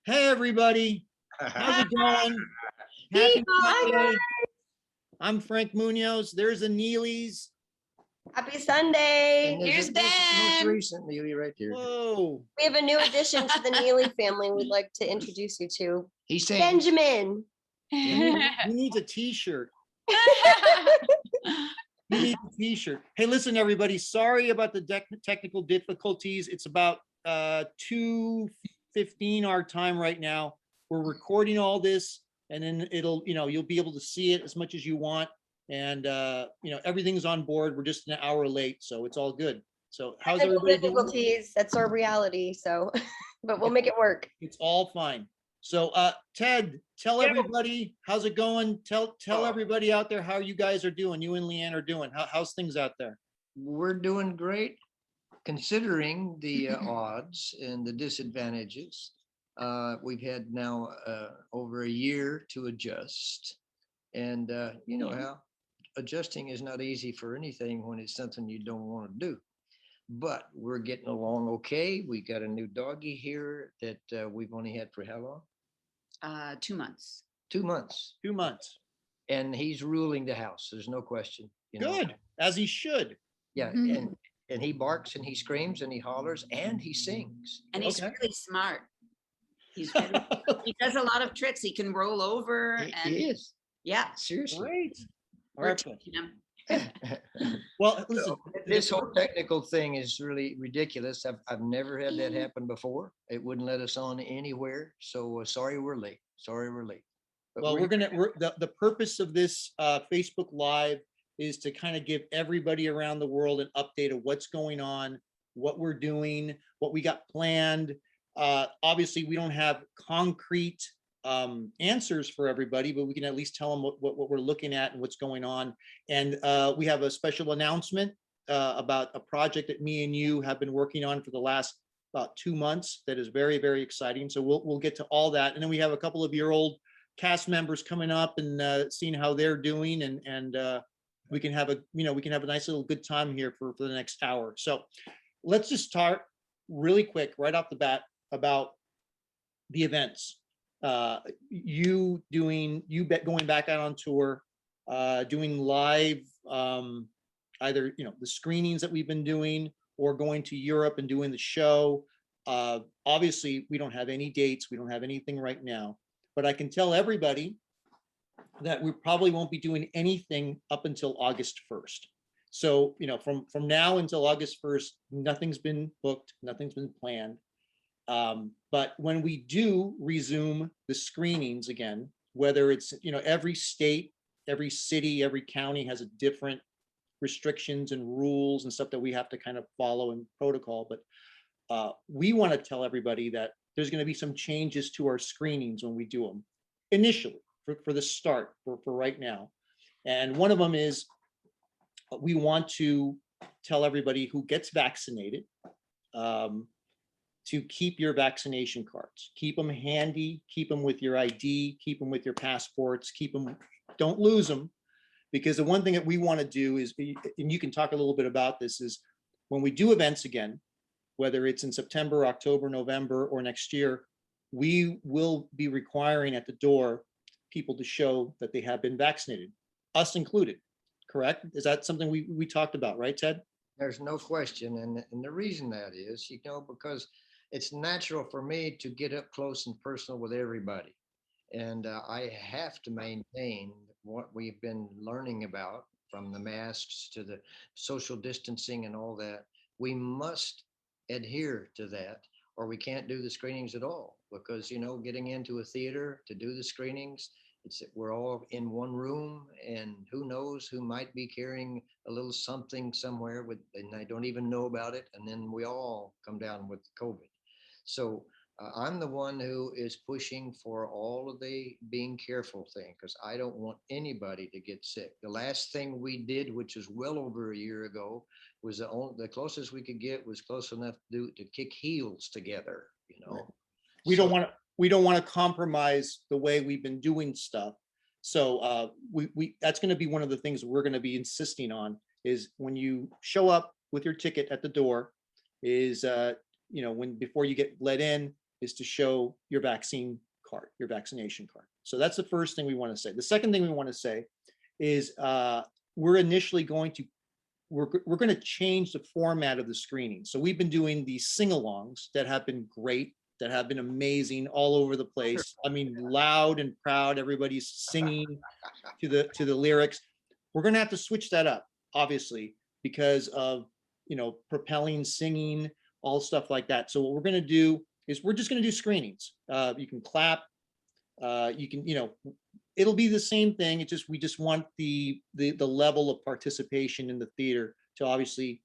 Hey, everybody. How's it going? Happy Hi, Sunday. guys. I'm Frank Munoz. There's a Neely's. Happy Sunday. Here's This is most Ben. recent Neely right here. Whoa. We have a new addition to the Neely family we'd like to introduce you to. He's saying Benjamin. He needs a t-shirt. He needs a t-shirt. Hey, listen, everybody. Sorry about the technical difficulties. It's about 2:15 our time right now. We're recording all this, and then you'll be able to see it as much as you want. And everything's on board. We're just an hour late, so it's all good. So how's Technical everybody doing? difficulties. That's our reality. So, but we'll make it work. It's all fine. So Ted, tell everybody how's it going. Tell everybody out there how you guys are doing. You and Leanne are doing. How's things out there? we're doing great considering the odds and the disadvantages. We've had now over a year to adjust. And you know how adjusting is not easy for anything when it's something you don't want to do. But we're getting along okay. We got a new doggy here that we've only had for how long? 2 months. 2 months. 2 months. And he's ruling the house. There's no question. You know? Good, as he should. Yeah. And he barks and he screams and he hollers and he sings. And he's Okay. really smart. He does a lot of tricks. He can roll over and He is. yeah. Seriously. Great. We're Perfect. teaching him. Well, listen, This whole technical thing is really ridiculous. I've never had that happen before. It wouldn't let us on anywhere. So sorry we're late. Sorry we're late. But well, the purpose of this Facebook Live is to kind of give everybody around the world an update of what's going on, what we're doing, what we got planned. Obviously, we don't have concrete answers for everybody, but we can at least tell them what we're looking at and what's going on. And we have a special announcement about a project that me and you have been working on for the last about 2 months that is very, very exciting. So we'll get to all that. And then we have a couple of your old cast members coming up and seeing how they're doing, and we can have a nice little good time here for the next hour. So let's just start really quick right off the bat about the events. Going back out on tour, doing live, either the screenings that we've been doing or going to Europe and doing the show. Obviously, we don't have any dates. We don't have anything right now. But I can tell everybody that we probably won't be doing anything up until August 1st. So, from now until August 1st, nothing's been booked, nothing's been planned. But when we do resume the screenings again, whether it's, every state, every city, every county has a different restrictions and rules and stuff that we have to kind of follow in protocol. But we want to tell everybody that there's going to be some changes to our screenings when we do them initially for the start for right now. And one of them is we want to tell everybody who gets vaccinated to keep your vaccination cards, keep them handy, keep them with your ID, keep them with your passports, don't lose them. Because the one thing that we want to do is, and you can talk a little bit about this, is when we do events again, whether it's in September, October, November, or next year, we will be requiring at the door people to show that they have been vaccinated, us included, correct? Is that something we talked about, right, Ted? There's no question. And the reason that is, because it's natural for me to get up close and personal with everybody. And I have to maintain what we've been learning about, from the masks to the social distancing and all that. We must adhere to that, or we can't do the screenings at all. Because, getting into a theater to do the screenings, we're all in one room, and who knows who might be carrying a little something somewhere and I don't even know about it. And then we all come down with COVID. So I'm the one who is pushing for all of the being careful thing, because I don't want anybody to get sick. The last thing we did, which was well over a year ago, was the closest we could get was close enough to kick heels together. Right. We don't want to compromise the way we've been doing stuff. So that's going to be one of the things we're going to be insisting on, is when you show up with your ticket at the door, is before you get let in, is to show your vaccine card, your vaccination card. So that's the first thing we want to say. The second thing we want to say is we're initially going to we're going to change the format of the screening. So we've been doing these sing-alongs that have been great, that have been amazing all over the place. I mean, loud and proud, everybody's singing to the lyrics. We're going to have to switch that up, obviously, because of, you know, propelling, singing, all stuff like that. So what we're going to do is we're just going to do screenings. You can clap, you can, you know, it'll be the same thing. It's just, we just want the level of participation in the theater to obviously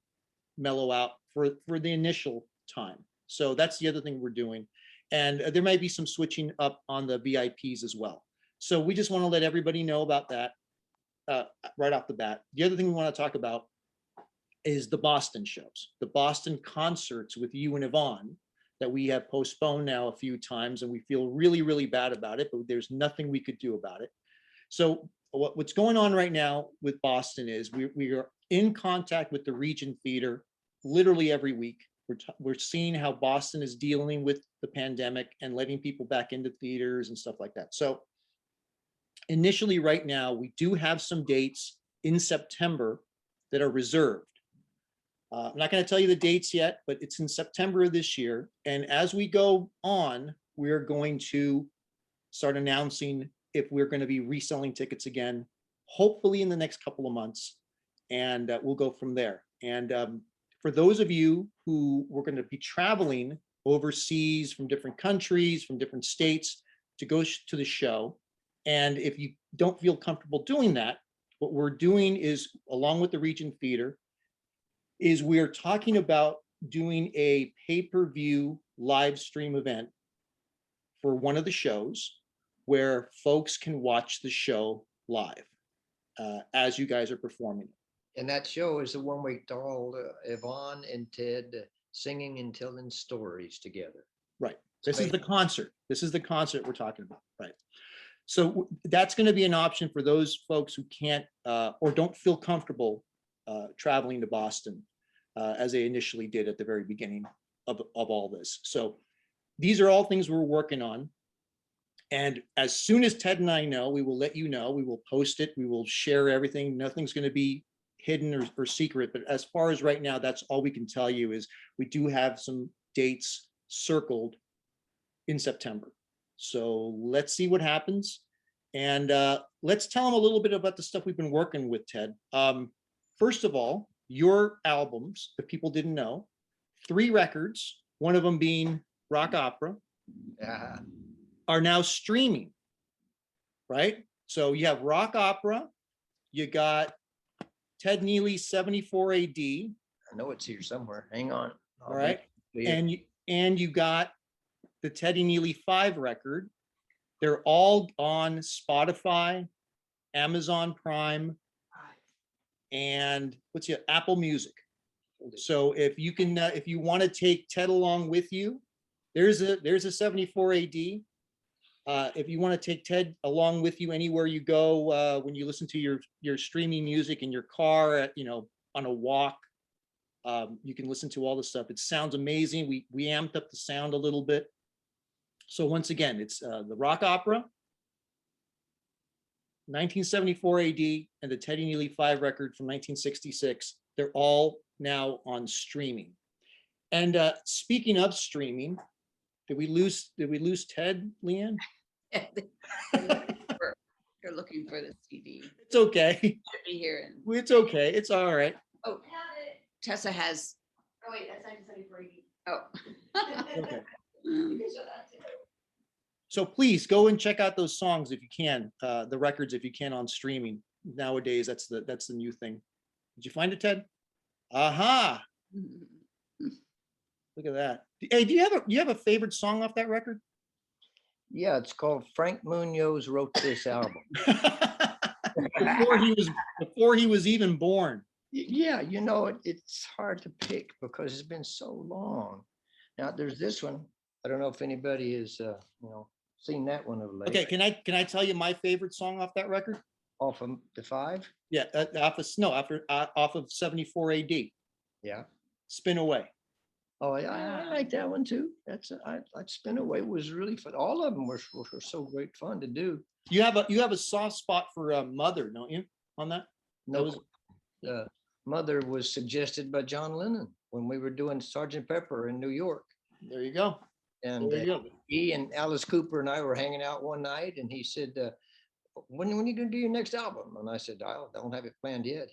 mellow out for the initial time. So that's the other thing we're doing. And there might be some switching up on the VIPs as well. So we just want to let everybody know about that right off the bat. The other thing we want to talk about is the Boston shows, the Boston concerts with you and Yvonne that we have postponed now a few times, and we feel really, really bad about it, but there's nothing we could do about it. So what's going on right now with Boston is we are in contact with the Regent Theater literally every week. We're seeing how Boston is dealing with the pandemic and letting people back into theaters and stuff like that. So initially right now, we do have some dates in September that are reserved. I'm not going to tell you the dates yet, but it's in September of this year. And as we go on, we're going to start announcing if we're going to be reselling tickets again, hopefully in the next couple of months. And we'll go from there. And for those of you who were going to be traveling overseas from different countries, from different states to go to the show, and if you don't feel comfortable doing that, what we're doing is, along with the Regent Theater, is we're talking about doing a pay-per-view live stream event for one of the shows where folks can watch the show live as you guys are performing. And that show is the one we called Yvonne and Ted singing and telling stories together. Right. This is the concert. This is the concert we're talking about. Right. So that's going to be an option for those folks who can't or don't feel comfortable traveling to Boston as they initially did at the very beginning of all this. So these are all things we're working on. And as soon as Ted and I know, we will let you know. We will post it. We will share everything. Nothing's going to be hidden or secret. But as far as right now, that's all we can tell you is we do have some dates circled in September. So let's see what happens. And let's tell them a little bit about the stuff we've been working with, Ted. First of all, your albums, if people didn't know, 3 records, one of them being rock opera, are now streaming, right? So you have rock opera, you got Ted Neely's 74 AD. I know it's here somewhere. Hang on. All right. And you got the Teddy Neely 5 record. They're all on Spotify, Amazon Prime, and Apple Music. So if you can, if you want to take Ted along with you, there's a 74 AD. If you want to take Ted along with you anywhere you go, when you listen to your streaming music in your car, on a walk, you can listen to all this stuff. It sounds amazing. We amped up the sound a little bit. So once again, it's the rock opera, 1974 AD, and the Teddy Neely 5 record from 1966. They're all now on streaming. And speaking of streaming, did we lose Ted, Leanne? They're looking for the CD. It's okay. Should be here. It's okay. It's all right. Oh, Tessa has. Oh wait, that's 1974. Oh. Okay. Um, So please go and check out those songs if you can, the records if you can on streaming. Nowadays, that's the new thing. Did you find it, Ted? Aha! Look at that. Hey, do you have a favorite song off that record? Yeah, it's called Frank Munoz Wrote This Album. before he was even born. Yeah, it's hard to pick because it's been so long. Now there's this one. I don't know if anybody has seen that one of late. Okay, can I tell you my favorite song off that record? Off of the 5? Yeah, off of 74 AD. Yeah. Spin Away. Oh, yeah, I like that one too. I'd Spin Away was really fun. All of them were so great fun to do. You have a soft spot for Mother, don't you? On that? That No, was Mother was suggested by John Lennon when we were doing Sergeant Pepper in New York. there you go. And There you go. he and Alice Cooper and I were hanging out one night, and he said, when are you going to do your next album? And I said, I don't have it planned yet.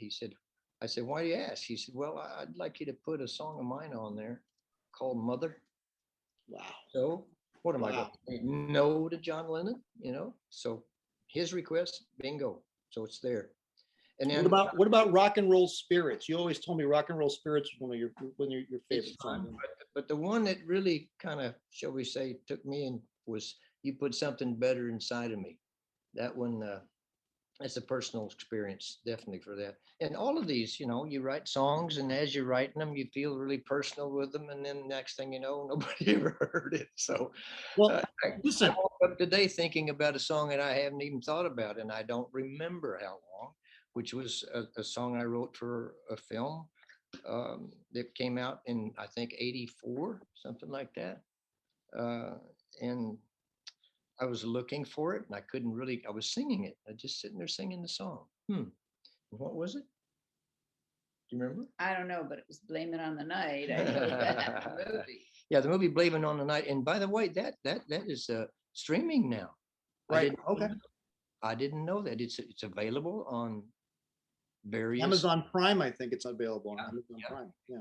I said, why do you ask? He said, well, I'd like you to put a song of mine on there called Mother. Wow. So what am I going Wow. to say no to John Lennon? So his request, bingo. So it's there. And then What about Rock and Roll Spirits? You always told me Rock and Roll Spirits was one of your it's favorite fun, songs. but the one that really kind of, shall we say, took me in was You Put Something Better Inside of Me. That one, that's a personal experience, definitely for that. And all of these, you write songs, and as you're writing them, you feel really personal with them, and then next thing you know, nobody ever heard it. So, Well, I listen, woke up today thinking about a song that I haven't even thought about, and I don't remember how long, which was a song I wrote for a film that came out in, I think, 84, something like that. And I was looking for it and I couldn't really, I was singing it. I just sitting there singing the song. What was it? Do you remember? I don't know, but it was Blame It on the Night. I know that movie. Yeah, the movie Blaming on the Night. And by the way, that is streaming now. right? Okay. I didn't know that. It's available on various. Amazon Prime, I think it's available on Yeah, Amazon yeah. Prime. Yeah.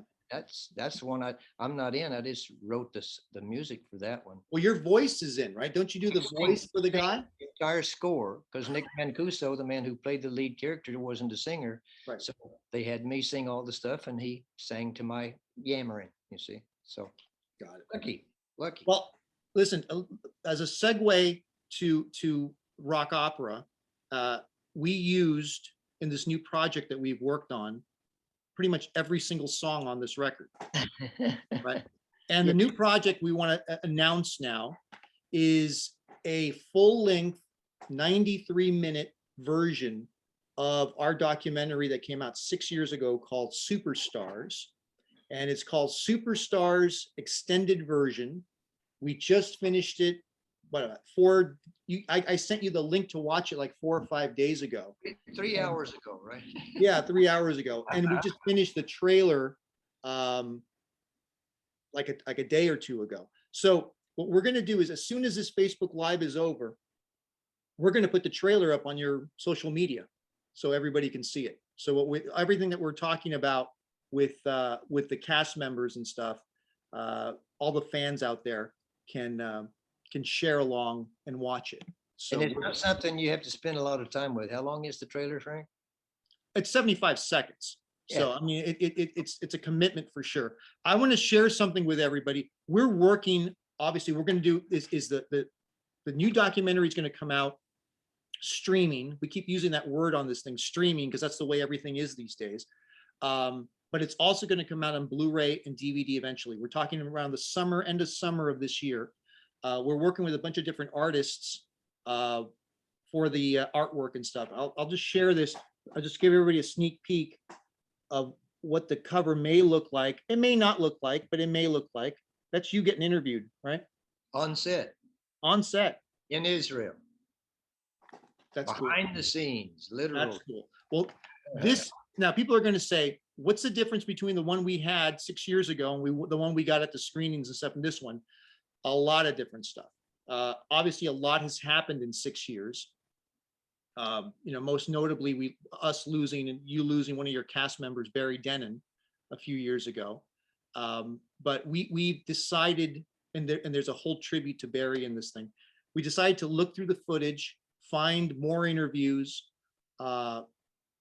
That's one I'm not in. I just wrote the music for that one. Well, your voice is in, right? Don't you do the voice for the guy? The entire score, because Nick Mancuso, the man who played the lead character, wasn't a singer. Right. So they had me sing all the stuff, and he sang to my yammering. You see, so Got it. lucky. Well, listen, as a segue to rock opera, we used in this new project that we've worked on pretty much every single song on this record, right? And the new project we want to announce now is a full-length 93-minute version of our documentary that came out 6 years ago called Superstars. And it's called Superstars Extended Version. We just finished it, I sent you the link to watch it like 4 or 5 days ago. 3 hours ago, right? Yeah, 3 hours ago. And we just finished the trailer like a day or two ago. So what we're going to do is, as soon as this Facebook Live is over, we're going to put the trailer up on your social media so everybody can see it. So everything that we're talking about with the cast members and stuff, all the fans out there can share along and watch it. So And it's not something you have to spend a lot of time with. How long is the trailer, Frank? it's 75 seconds. So, Yeah. I mean, it's a commitment for sure. I want to share something with everybody. We're working, obviously, we're going to do is the new documentary is going to come out streaming. We keep using that word on this thing, streaming, because that's the way everything is these days. But it's also going to come out on Blu-ray and DVD eventually. We're talking around the end of summer of this year. We're working with a bunch of different artists for the artwork and stuff. I'll just share this. I'll just give everybody a sneak peek of what the cover may look like. It may not look like, but it may look like. That's you getting interviewed, right? On set On set. in Israel. That's cool. Behind the scenes, literally. That's cool. Well, now people are going to say, what's the difference between the one we had 6 years ago and the one we got at the screenings and stuff and this one? A lot of different stuff. Obviously, a lot has happened in 6 years. Most notably, us losing and you losing one of your cast members, Barry Denon, a few years ago. But we've decided, and there's a whole tribute to Barry in this thing. We decided to look through the footage, find more interviews, and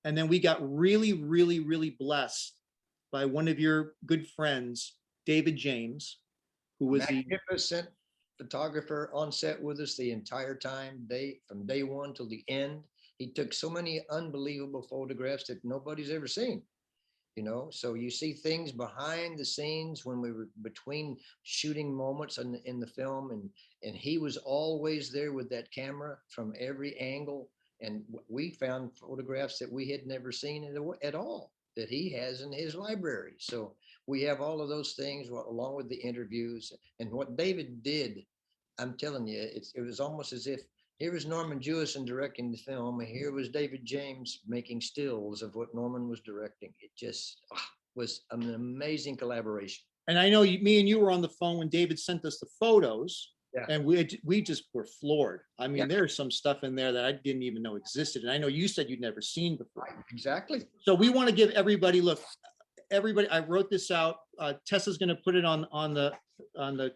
then we got really, really, really blessed by one of your good friends, David James, who was the magnificent photographer on set with us the entire time, from day one till the end. He took so many unbelievable photographs that nobody's ever seen. So you see things behind the scenes when we were between shooting moments in the film, and he was always there with that camera from every angle. And we found photographs that we had never seen at all that he has in his library. So we have all of those things along with the interviews and what David did. I'm telling you, it was almost as if here was Norman Jewison directing the film, and here was David James making stills of what Norman was directing. It just was an amazing collaboration. And I know me and you were on the phone when David sent us the photos. Yeah. And we just were floored. I mean, Yeah. there's some stuff in there that I didn't even know existed. And I know you said you'd never seen before. Right, exactly. So we want to give everybody, look, everybody, I wrote this out. Tessa's going to put it on the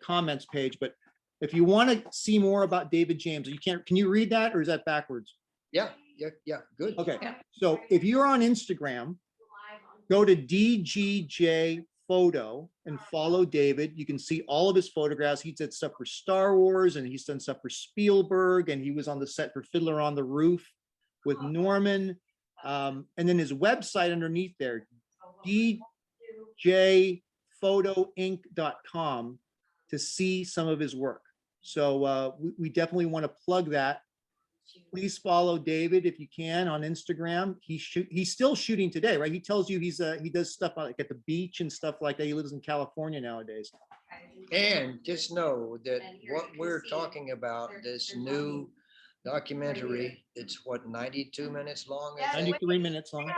comments page, but if you want to see more about David James, can you read that, or is that backwards? Yeah, good. Okay, Yeah. so if you're on Instagram, go to DGJ Photo and follow David. You can see all of his photographs. He did stuff for Star Wars, and he's done stuff for Spielberg, and he was on the set for Fiddler on the Roof with Norman. And then his website underneath there, djphotoinc.com, to see some of his work. So we definitely want to plug that. Please follow David if you can on Instagram. He's still shooting today, right? He tells you he does stuff like at the beach and stuff like that. He lives in California nowadays. And just know that what we're talking about, this new documentary, it's what, 92 minutes long? I think? 93 minutes long.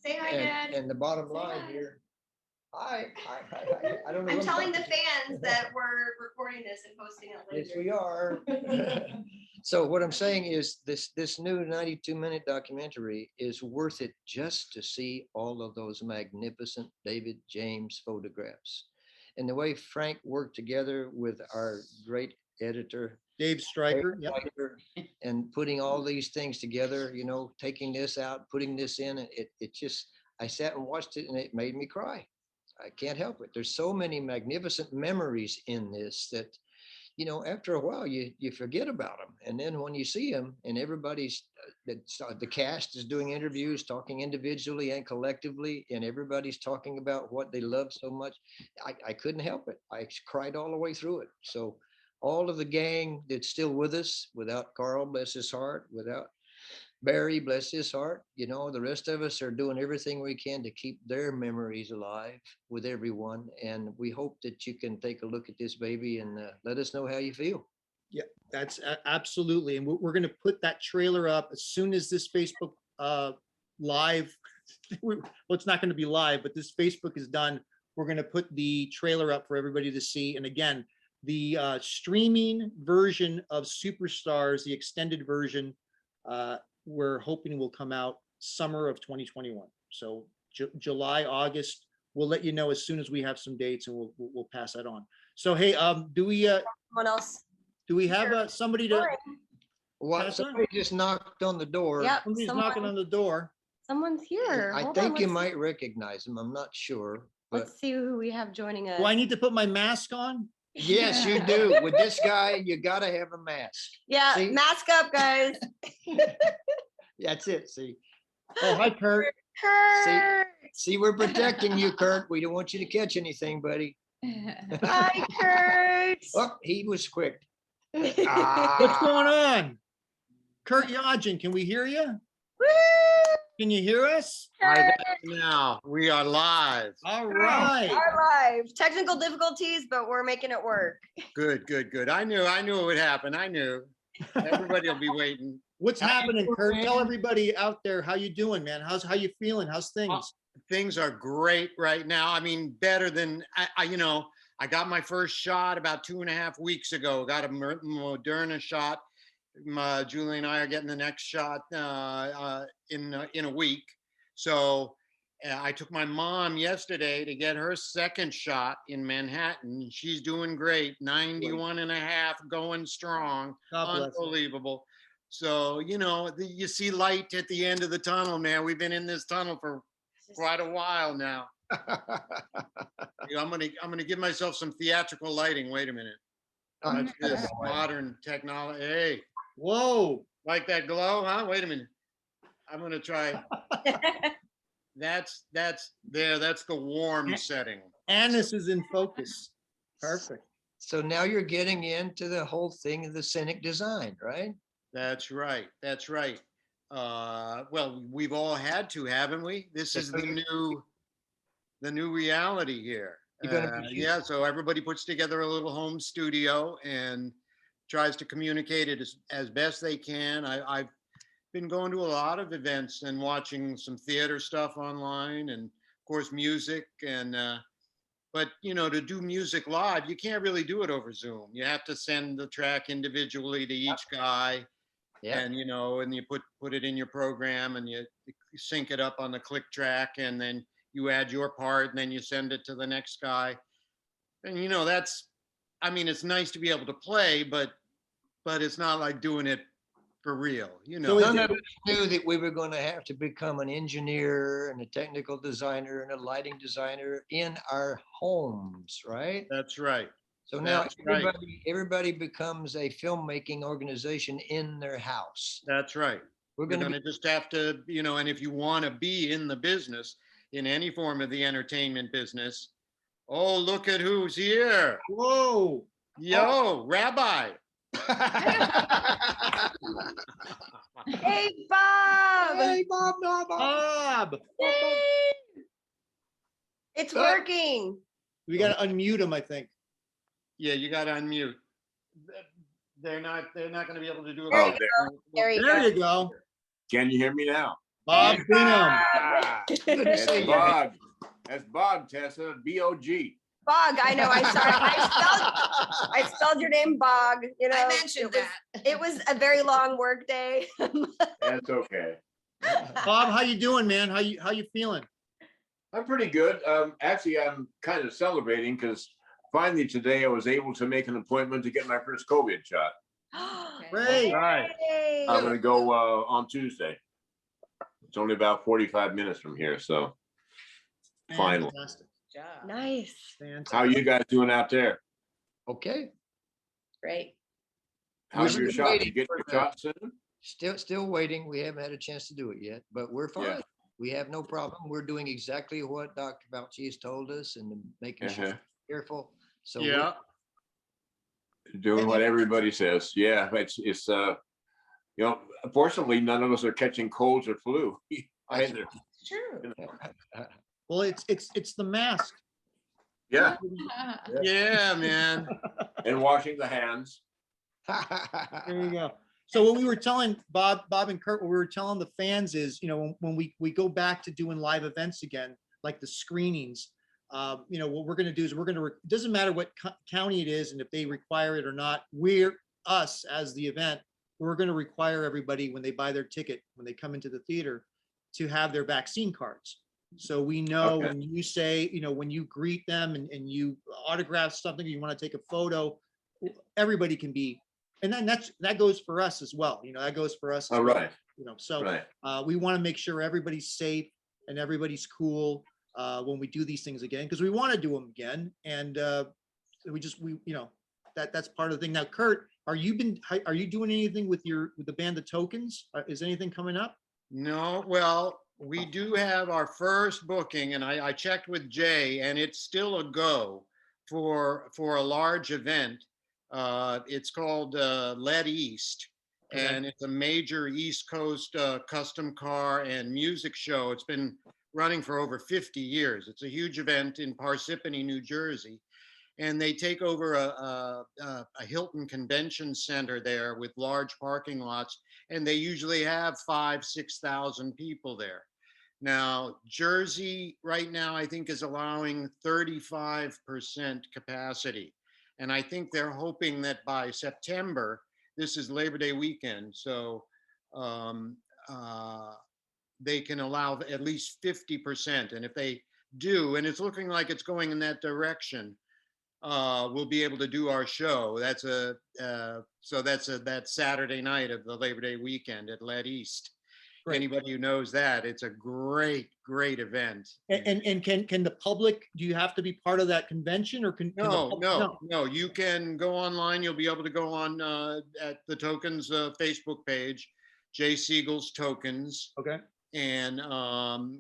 Say hi, Dad. And the bottom line here, hi. I don't know. I'm who telling the talking to. fans that we're recording this and posting it Yes, later. we are. So what I'm saying is this new 92-minute documentary is worth it just to see all of those magnificent David James photographs. And the way Frank worked together with our great editor, Dave Stryker. Yep. and putting all these things together, taking this out, putting this in, it just, I sat and watched it and it made me cry. I can't help it. There's so many magnificent memories in this that, after a while you forget about them. And then when you see them and everybody's, the cast is doing interviews, talking individually and collectively, and everybody's talking about what they love so much, I couldn't help it. I cried all the way through it. So all of the gang that's still with us, without Carl, bless his heart, without Barry, bless his heart, the rest of us are doing everything we can to keep their memories alive with everyone. And we hope that you can take a look at this baby and let us know how you feel. Yeah, that's absolutely. And we're going to put that trailer up as soon as this Facebook live, well, it's not going to be live, but this Facebook is done. We're going to put the trailer up for everybody to see. And again, the streaming version of Superstars, the extended version, we're hoping will come out summer of 2021. So July, August, we'll let you know as soon as we have some dates, and we'll pass that on. So, hey, do we Someone else. have somebody to? Well, Tessa? somebody just knocked on the door. Yep. Somebody's knocking on the door. Someone's here. I Hold think on, you let's- might recognize him. I'm not sure, but Let's see who we have joining us. Do I need to put my mask on? yes, you do. With this guy, you got to have a mask. Yeah, See? mask up, guys. That's it. See, Oh, hi, Kurt. Kurt. we're protecting you, Kurt. We don't want you to catch anything, buddy. Hi, Kurt. Oh, he was quick. What's Ah, going on? Kurt Yaghjian, can we hear you? Woo! Can you hear us? Kurt. Now we are live. All right. Our live. Technical difficulties, but we're making it work. Good. I knew it would happen. I knew. Everybody will be waiting. What's How you happening, doing, Kurt? man? Tell everybody out there how you doing, man. How you feeling? How's things? Things are great right now. I mean, better than I got my first shot about 2.5 weeks ago. Got a Moderna shot. Julie and I are getting the next shot in a week. So I took my mom yesterday to get her second shot in Manhattan. She's doing great, 91.5, going strong, God bless you. unbelievable. So, you see light at the end of the tunnel, man. We've been in this tunnel for quite a while now. I'm gonna give myself some theatrical lighting. Wait a minute. That's this modern technology. Hey, Whoa. like that glow, huh? Wait a minute. I'm gonna try. That's the warm setting. Annis is in focus. Perfect. so now you're getting into the whole thing of the scenic design, right? That's right. Well, we've all had to, haven't we? This is the new the new reality here. You're gonna be Yeah, so everybody puts together a little home studio and tries to communicate it as best they can. I've been going to a lot of events and watching some theater stuff online, and of course music. And but to do music live, you can't really do it over Zoom. You have to send the track individually to each guy, Yeah. and and you put it in your program, and you sync it up on the click track, and then you add your part, and then you send it to the next guy. And that's, I mean, it's nice to be able to play, but it's not like doing it for real, So is None it- of us knew that we were going to have to become an engineer and a technical designer and a lighting designer in our homes, right? That's right. So now That's right. everybody becomes a filmmaking organization in their house. That's right. We're You're going to going to just have to, and if you want to be in the business, in any form of the entertainment business, oh, look at who's here. Whoa. Yo, Rabbi. Hey, Bob. Hey, Bob, Bob, Bob. Bob, It's working. we got to unmute him, I think. Yeah, you got to unmute. They're not going to be able to do it. There Oh, you there. go. There you There go. you go. Can you hear me now? Bob Bingham. Ah, Good to that's see you. Bog. That's Bog, Tessa. B-O-G. Bog. I know. I spelled your name Bog. I mentioned that. It was a very long work day. That's okay. Bob, how you doing, man? How you feeling? I'm pretty good. Actually, I'm kind of celebrating because finally today I was able to make an appointment to get my first COVID shot. Great. Right. Yay. I'm going to go on Tuesday. It's only about 45 minutes from here, so finally. Fantastic. Nice. Fantastic. How you guys doing out there? Okay. Great. How's We're your still shot? waiting You get for your the- shot soon? Still waiting. We haven't had a chance to do it yet, but we're fine. Yeah. We have no problem. We're doing exactly what Dr. Bauchi has told us and making sure Uh-huh. we're careful. So Yeah. Doing what everybody says. Yeah, it's unfortunately none of us are catching colds or flu either. It's true. Well, it's the mask. Yeah, Yeah, man. and washing the hands. There you go. So what we were telling Bob and Kurt, what we were telling the fans is, when we go back to doing live events again, like the screenings, what we're going to do is it doesn't matter what county it is and if they require it or not, us as the event, we're going to require everybody when they buy their ticket, when they come into the theater, to have their vaccine cards. So we know Okay. when you say, when you greet them and you autograph something, you want to take a photo, everybody can be. And then that goes for us as well. That goes for us. as All well, right, So right. we want to make sure everybody's safe and everybody's cool when we do these things again, because we want to do them again. And that's part of the thing. Now, Kurt, are you doing anything with the band, the Tokens? Is anything coming up? No, well, we do have our first booking, and I checked with Jay, and it's still a go for a large event. It's called Let East, Okay. and it's a major East Coast custom car and music show. It's been running for over 50 years. It's a huge event in Parsippany, New Jersey. And they take over a Hilton Convention Center there with large parking lots, and they usually have 5,000-6,000 people there. Now, Jersey right now, I think, is allowing 35% capacity. And I think they're hoping that by September, this is Labor Day weekend, so they can allow at least 50%. And if they do, and it's looking like it's going in that direction, we'll be able to do our show. That's that Saturday night of the Labor Day weekend at Let East. Great. Anybody who knows that, it's a great event. And can the public? Do you have to be part of that convention, or can the No. You can go online. You'll be able to go on at the Tokens Facebook page, Jay Siegel's Tokens, Okay. and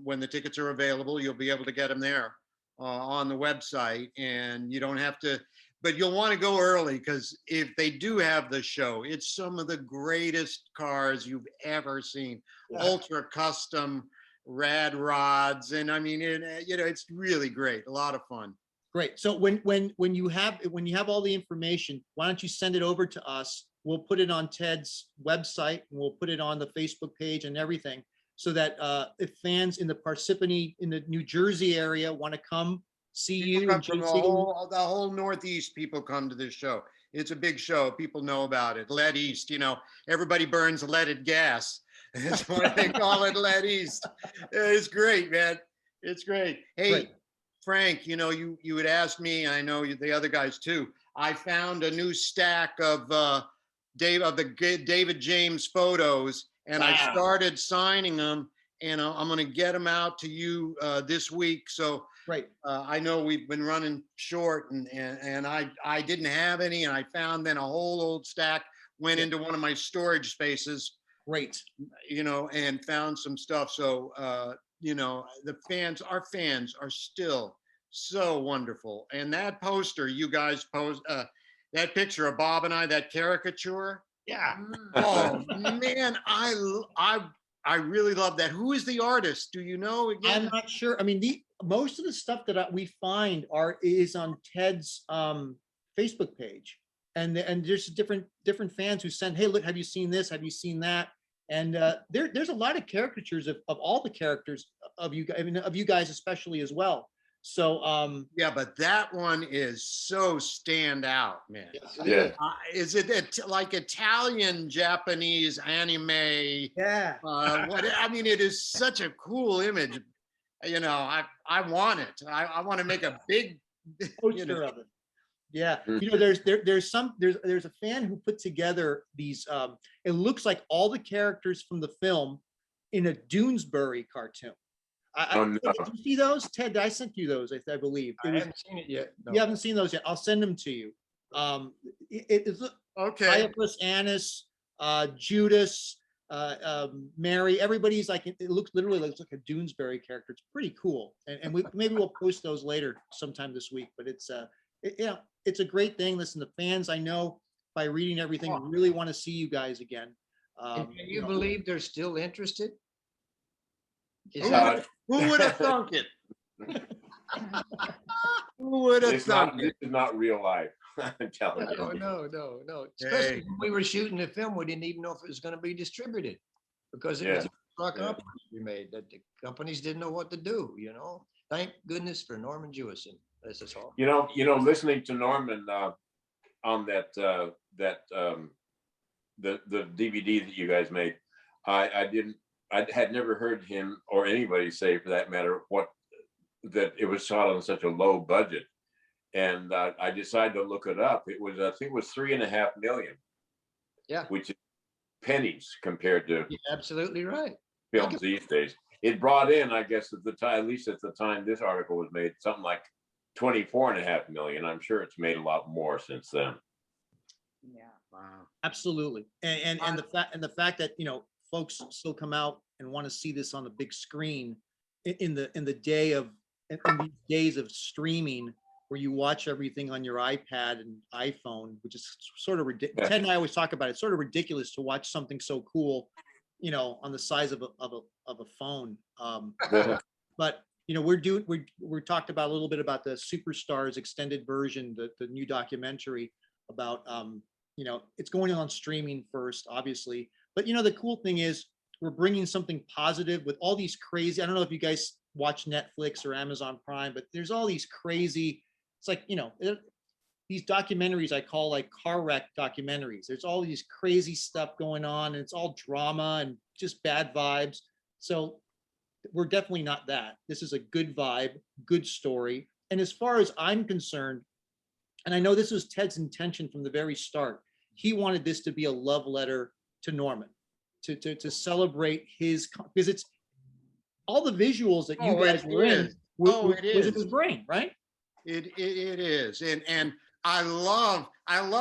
when the tickets are available, you'll be able to get them there on the website, and you don't have to. But you'll want to go early, because if they do have the show, it's some of the greatest cars you've ever seen. Yeah. Ultra custom, rad rods, and I mean, it's really great. A lot of fun. Great. So when you have all the information, why don't you send it over to us? We'll put it on Ted's website and we'll put it on the Facebook page and everything, so that if fans in the Parsippany, in the New Jersey area want to come see People you come and from see the whole Northeast. People come to this show. It's a big show. People know about it. Lead East, everybody burns leaded gas. That's why they call it Lead East. It's great, man. It's great. Hey, Great. Frank, you had asked me, and I know the other guys too. I found a new stack of the David James photos, and I Wow. started signing them, and I'm going to get them out to you this week. So Great. I know we've been running short, and I didn't have any, and I found then a whole old stack, went into one of my storage spaces, Great. and found some stuff. So, our fans are still so wonderful. And that poster you guys post, that picture of Bob and I, that caricature. Yeah. Oh man, I really love that. Who is the artist? Do you know again? I'm not sure. I mean, most of the stuff that we find is on Ted's Facebook page, and there's different fans who send, hey, look, have you seen this? Have you seen that? And there's a lot of caricatures of all the characters of you. I mean, of you guys especially as well. So Yeah, but that one is so stand out, man. Yeah. Is it like Italian Japanese anime? yeah, I mean, it is such a cool image. I want it. I want to make a big poster of it. Yeah, Mhm. there's a fan who put together these. It looks like all the characters from the film in a Doonesbury cartoon. Oh, no. Did you see those, Ted? I sent you those, I believe. I haven't seen it yet. No. You haven't seen those yet. I'll send them to you. It's Okay. Caiaphas, Annas, Judas, Mary. Everybody's like, it looks like a Doonesbury character. It's pretty cool, and maybe we'll post those later sometime this week. But it's it's a great thing. Listen, the fans, I know by reading everything, really want to see you guys again. And can you believe they're still interested? Is Who that- would have thunk it? Who would have This thunk it? is not real life. I'm telling No, you. no. Especially Hey. when we were shooting the film, we didn't even know if it was going to be distributed because it was a truck Yeah. up we made that the companies didn't know what to do. Thank goodness for Norman Jewison. That's just all. Listening to Norman on the DVD that you guys made, I had never heard him or anybody say, for that matter, that it was shot on such a low budget. And I decided to look it up. I think it was 3.5 million. Yeah. Which is pennies compared to You're absolutely right. films these days. It brought in, I guess, at least at the time this article was made, something like 24.5 million. I'm sure it's made a lot more since then. Yeah. Wow. Absolutely, and the fact that folks still come out and want to see this on the big screen in these days of streaming, where you watch everything on your iPad and iPhone, which is sort of ridiculous. Ted and I always talk about it. It's sort of ridiculous to watch something so cool, on the size of a phone. But we're talked about a little bit about the Superstars extended version, the new documentary about it's going on streaming first, obviously. But the cool thing is we're bringing something positive with all these crazy. I don't know if you guys watch Netflix or Amazon Prime, but there's all these crazy. It's like these documentaries I call like car wreck documentaries. There's all these crazy stuff going on, and it's all drama and just bad vibes. So we're definitely not that. This is a good vibe, good story. And as far as I'm concerned, and I know this was Ted's intention from the very start, he wanted this to be a love letter to Norman, to celebrate his, because it's all the visuals that you guys were in was in his brain, right? It is, and I love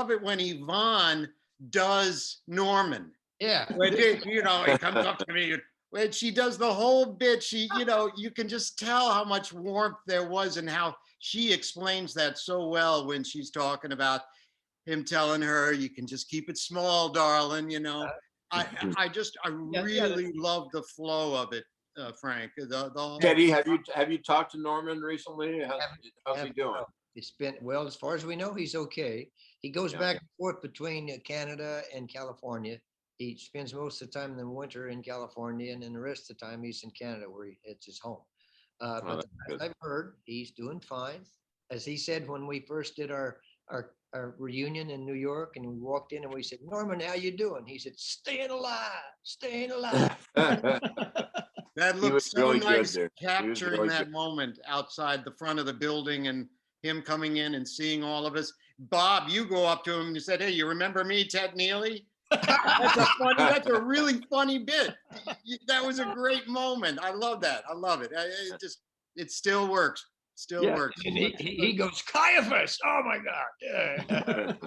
it when Yvonne does Norman. Yeah. When he comes up to me, when she does the whole bit, you can just tell how much warmth there was and how she explains that so well when she's talking about him telling her, you can just keep it small, darling. I really love the flow of it. Frank. The whole, Teddy, have you talked to Norman recently? How's he doing? It's been, well, as far as we know, he's okay. He goes Yeah. back and forth between Canada and California. He spends most of the time in the winter in California, and then the rest of the time he's in Canada, where it's his home. But that's as good. I've heard, he's doing fine. As he said when we first did our reunion in New York, and we walked in and we said, "Norman, how you doing?" He said, "Staying alive, staying alive." that He looked was so really good nice there. He was capturing really that good. moment outside the front of the building and him coming in and seeing all of us. Bob, you go up to him and you said, "Hey, you remember me, Ted Neely?" That's a really funny bit. That was a great moment. I love that. I love it. It still works. Still Yeah, works. and he goes, "Caiaphas! Oh my God!"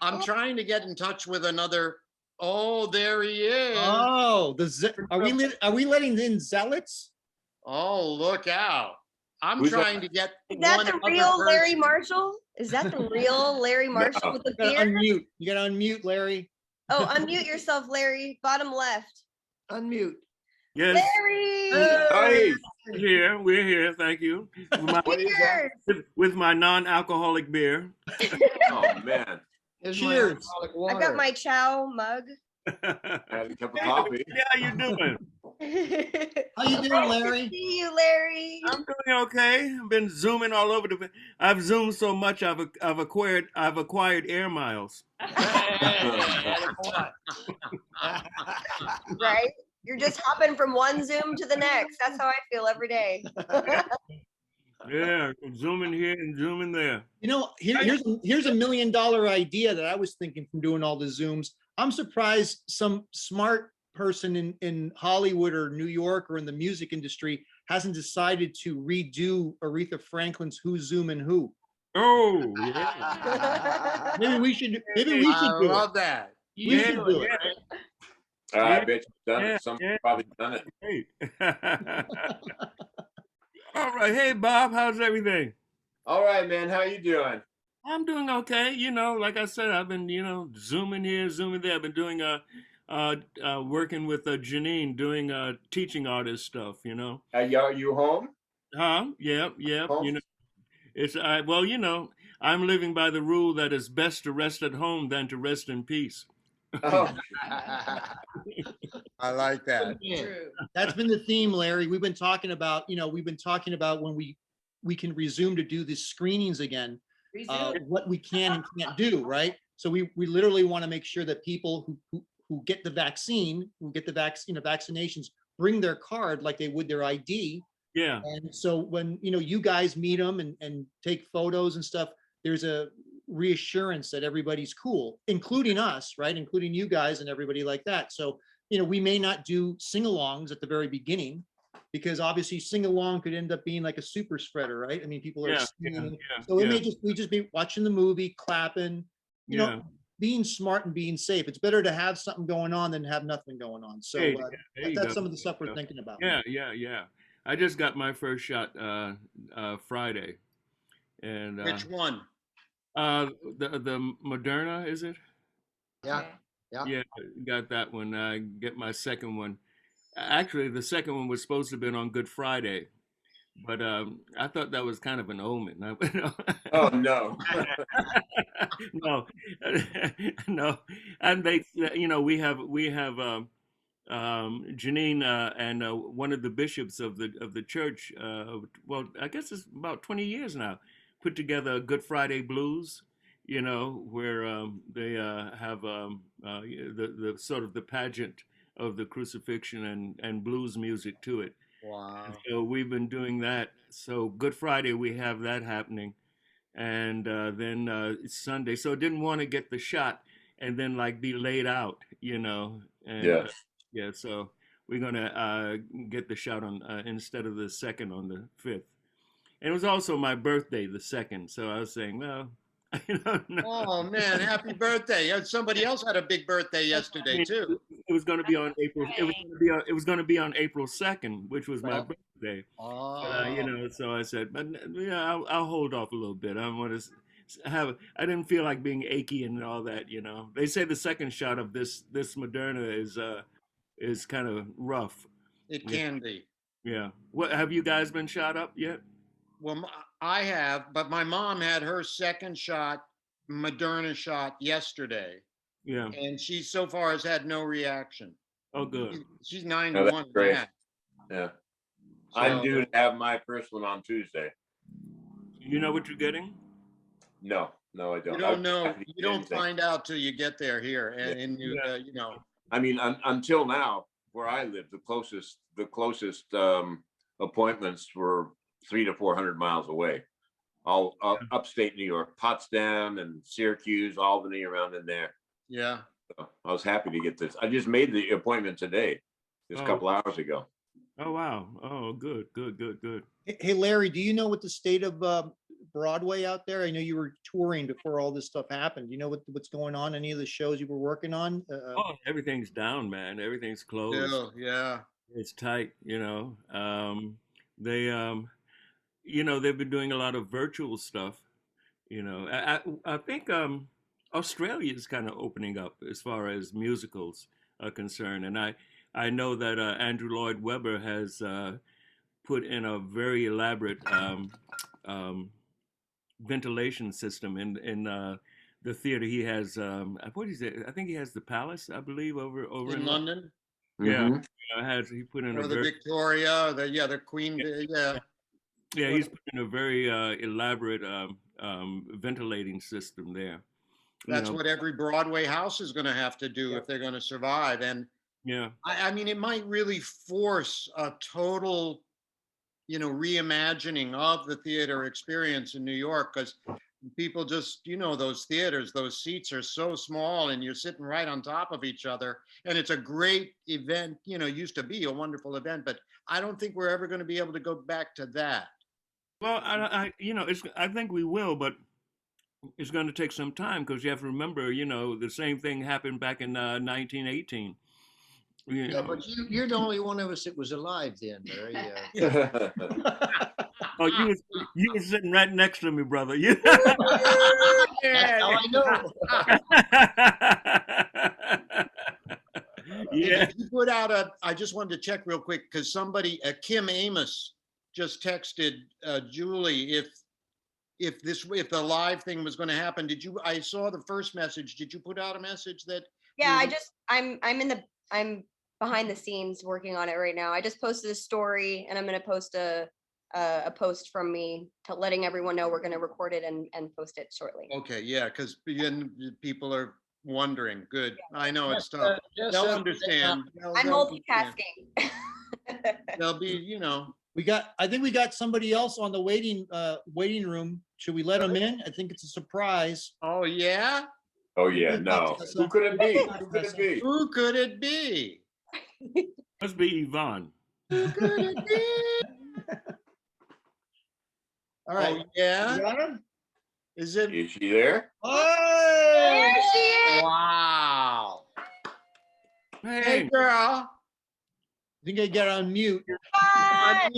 I'm trying to get in touch with another. Oh, there he is. Oh, are we letting in zealots? Oh, look out. I'm Who's trying to get Is that one the other real Larry person. Marshall? Is that the real Larry Marshall with the You gotta beard? unmute. You gotta unmute, Larry. Oh, unmute yourself, Larry. Bottom left. Unmute. Yes, Larry! Hey, we're here. Thank you. what is that? Cheers! With my non-alcoholic beer. Oh, man. Here's Cheers. my alcoholic I've water. got my chow mug. I had a cup of coffee. How you doing? How you doing, Nice Larry? to see you, Larry. I'm doing okay. I've been zooming all over the. I've zoomed so much I've acquired air miles. Right? You're just hopping from one Zoom to the next. That's how I feel every day. Yeah, zooming here and zooming there. You know, here's a $1 million idea that I was thinking from doing all the Zooms. I'm surprised some smart person in Hollywood or New York or in the music industry hasn't decided to redo Aretha Franklin's "Who's Zooming Who." Oh, yeah. Maybe we should I do it. love that. We should do it. I bet you've done Yeah, it. Somebody's yeah. probably done it. Great. All right. Hey, Bob, how's everything? All right, man. How you doing? I'm doing okay. You know, like I said, I've been, zooming here, zooming there. I've been doing, working with Janine, doing teaching artist stuff, Are you home? Huh? Yep, yep. Home? I'm living by the rule that it's best to rest at home than to rest in peace. Oh, I like that. True. That's been the theme, Larry. We've been talking about when we can resume to do the screenings again, what we can and can't do, right? So we literally want to make sure that people who get the vaccine, vaccinations, bring their card like they would their ID. Yeah. And so when, you guys meet them and take photos and stuff, there's a reassurance that everybody's cool, including us, right? Including you guys and everybody like that. So, we may not do sing-alongs at the very beginning because obviously sing-along could end up being like a super spreader, right? I mean, people are Yeah, singing. yeah, So it yeah. may just be watching the movie, clapping, Yeah. being smart and being safe. It's better to have something going on than have nothing going on. So There you that's go. some of the stuff we're thinking about. Yeah. I just got my first shot Friday, and Which one? the Moderna, is it? Yeah. Yeah, got that one. I get my second one. Actually, the second one was supposed to have been on Good Friday, but I thought that was kind of an omen. oh no. No, no. And we have Janine and one of the bishops of the church. Well, I guess it's about 20 years now. Put together Good Friday Blues. Where they have the sort of the pageant of the crucifixion and blues music to it. Wow. And so we've been doing that. So Good Friday, we have that happening. And then Sunday. So I didn't want to get the shot and then be laid out, And Yes. yeah, so we're going to get the shot on instead of the second on the 5th. And it was also my birthday, the 2nd. So I was saying, well, no. Oh man, happy birthday. Somebody else had a big birthday yesterday too. It was going to be on April. It was going to be on April 2nd, which was my birthday. Oh. So I said, but yeah, I'll hold off a little bit. I want to I didn't feel like being achy and all that. They say the second shot of this Moderna is kind of rough. It Yeah. can be. Yeah. What have you guys been shot up yet? Well, I have, but my mom had her second shot, Moderna shot yesterday, Yeah. and she so far has had no reaction. Oh, good. She's 9 No, to that's 1 great. now. Yeah. I'm So, due to have my first one on Tuesday. You know what you're getting? No, no, I don't. you don't I'm know, happy to you do don't anything. find out till you get there here, and you, Yeah. you know. I mean, until now, where I live, the closest appointments were 300 to 400 miles away. All upstate New York, Potsdam and Syracuse, Albany, around in there. Yeah. So I was happy to get this. I just made the appointment today, just a Oh. couple hours ago. Oh, wow. Oh, good, good, good, good. Hey, Larry, do you know what the state of Broadway out there? I know you were touring before all this stuff happened. Do you know what's going on? Any of the shows you were working on? Oh, everything's down, man. Everything's closed. Still, yeah. It's tight, they they've been doing a lot of virtual stuff. I think Australia is kind of opening up as far as musicals are concerned, and I know that Andrew Lloyd Webber has put in a very elaborate ventilation system in the theater. He has what is it? I think he has the Palace, I believe, over In London, Yeah, Mhm. he put in or a the very Victoria, the Queen, yeah. yeah, he's put in a very elaborate ventilating system there. That's what every Broadway house is going to have to do if they're going to survive. And Yeah. I mean, it might really force a total, reimagining of the theater experience in New York, because people just, those theaters, those seats are so small and you're sitting right on top of each other. And it's a great event, used to be a wonderful event, but I don't think we're ever going to be able to go back to that. Well, I think we will, but it's going to take some time because you have to remember, the same thing happened back in 1918. Yeah, but you're the only one of us that was alive then, Larry. Oh, you were sitting right next to me, brother. You. That's how I know. Yeah. Did you put out I just wanted to check real quick because somebody, Kim Amos, just texted Julie if the live thing was going to happen. I saw the first message. Did you put out a message that? Yeah, I'm behind the scenes working on it right now. I just posted a story and I'm going to post a post from me letting everyone know we're going to record it and post it shortly. Okay, yeah, because people are wondering. Good. I know it's tough. They'll understand. I'm They'll understand. multitasking. They'll be, I think we got somebody else on the waiting room. Should we let them in? I think it's a surprise. oh yeah? Oh yeah, no. Who could it be? Who could it be? Who could it be? Must be Yvonne. Who could it be? All right. Oh yeah? You got her? Is it? Is she there? Oh! There she is. Wow. Hey Hey, girl. I think I got on mute. Hi.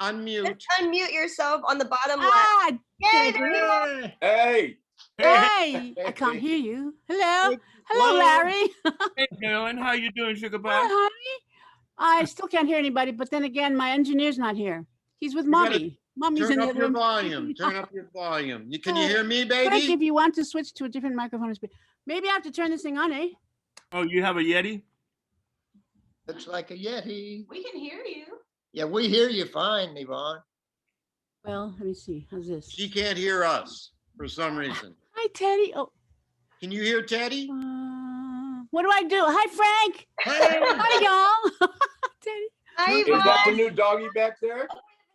Unmute. Just unmute yourself on the bottom left. Ah, Yay, there you are. Hey, hey, I can't hear you. Hello, hello, Hello. Larry. hey, Dylan, how you doing, sugar Hi, pie? honey. I still can't hear anybody, but then again, my engineer's not here. He's with You gotta mommy. Mommy's Turn in the up other your room. volume. Turn up your volume. Can you hear me, Frank, baby? if you want to switch to a different microphone, maybe I have to turn this thing on, eh? Oh, you have a Yeti? Looks like a Yeti. We can hear you. Yeah, we hear you fine, Yvonne. Well, let me see. How's this? She can't hear us for some reason. Hi, Teddy. Oh, Can you hear Teddy? what do I do? Hi, Frank. Hi, y'all. Teddy. Hi, is that the Yvonne. new doggy back there?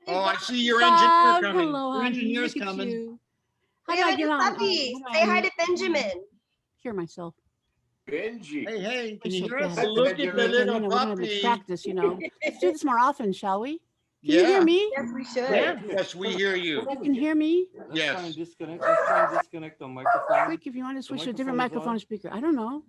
Oh, I see your engineer Bob, coming. hello, Your honey. engineer's Look at coming. you. How We do I have a get new on? puppy. How do Say I hi to Benjamin. hear myself? Benji. Hey, hey, can you Wish I hear us? could. Look at the We're little gonna have to puppy. practice, Let's do this more often, shall we? Can you Yeah. hear me? Yes, we should. Yeah. Yes, we hear you. You can hear me? Yes. Let's try and disconnect the microphone. Quick, if you want to switch to a different microphone is microphone speaker. I don't know.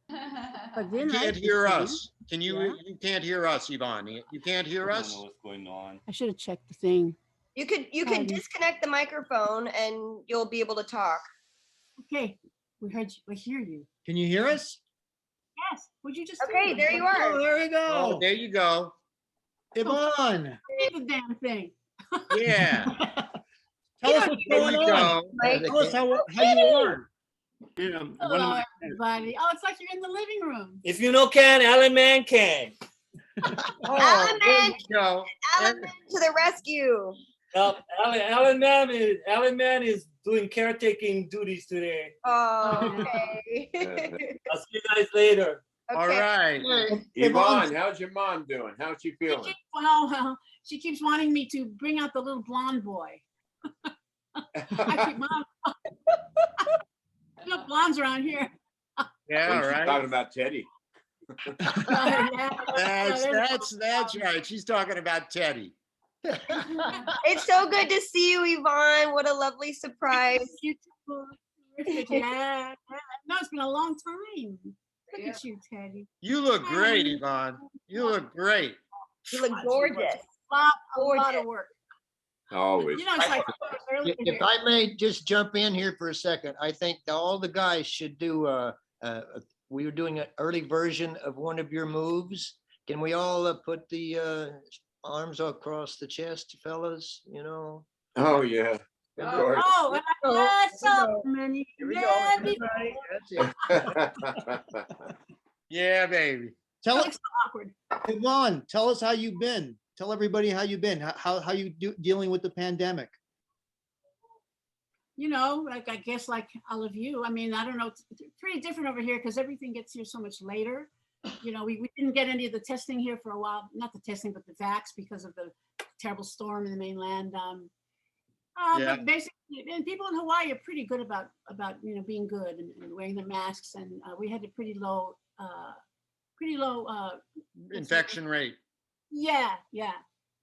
But You then can't I hear us. Can you? Yeah. You can't hear us, Yvonne. You can't hear I don't us. know what's going on. I should have checked the thing. You can Um, disconnect the microphone and you'll be able to talk. Okay, we heard you. We hear you. Can you hear us? Yes, Would you just? Okay, there you are. Oh, there we Oh, go. there you go. Yvonne. Read the damn thing. Yeah. Tell us what's There going you on. go. Mike. Tell us how you are. Yeah, one of Hello, my everybody. Oh, it's like you're in the living room. If you know can, Alan Man can. Oh, there you go. Alan Man to the rescue. Alan Man is doing caretaking duties today. Oh, okay. I'll see you guys later. All Okay. right. Yvonne, how's your mom doing? How's she feeling? She keeps wanting me to bring out the little blonde boy. I keep, Mom, no blondes around here. Yeah, When she's right. talking about Teddy. That's right. She's talking about Teddy. It's so good to see you, Yvonne. What a lovely surprise. You too. Terrific. Yeah. No, it's been a long time. Look at you, Teddy. You look great, Yvonne. You look great. You look gorgeous. A lot of work. Always. You know, it's like early If I may just jump in here for a second, I think all the guys should do, we were doing an early version of one of your moves. Can we all put the arms across the chest, fellas, you know? Oh, yeah. Of course. Oh, and I had so many. Here we go. Baby. That's it. Yeah, baby. Tell It's us, so awkward. Yvonne, tell us how you've been. Tell everybody how you've been. How you dealing with the pandemic? You know, like I guess like all of you. I mean, I don't know. It's pretty different over here because everything gets here so much later. You know, we didn't get any of the testing here for a while. Not the testing, but the vax because of the terrible storm in the mainland. Yeah. But basically, and people in Hawaii are pretty good about being good and wearing their masks. And we had a pretty low Infection rate. Yeah.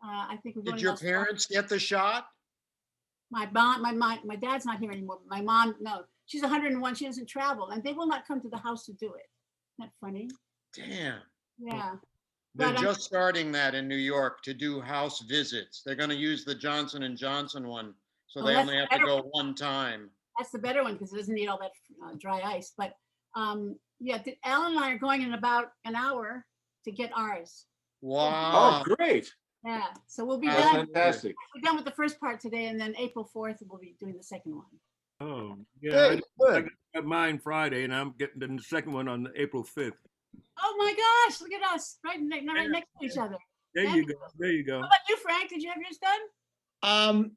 I think we've Did only your lost parents get the shot? my dad's not here anymore. But my mom, no, she's 101. She doesn't travel, and they will not come to the house to do it. Isn't that funny? Damn. Yeah. They're But, just starting that in New York to do house visits. They're going to use the Johnson & Johnson one. So Oh, they that's only have to better. go one time. That's the better one because it doesn't need all that dry ice. But yeah, Alan and I are going in about an hour to get ours. Wow. Oh, great. Yeah, so we'll be That's done. Fantastic. We're done with the first part today, and then April 4th we'll be doing the second one. Oh, yeah. Good, I good. got mine Friday, and I'm getting the second one on April 5th. Oh my gosh! Look at us, right next to each other. There you go. There you go. How about you, Frank? Did you have yours done?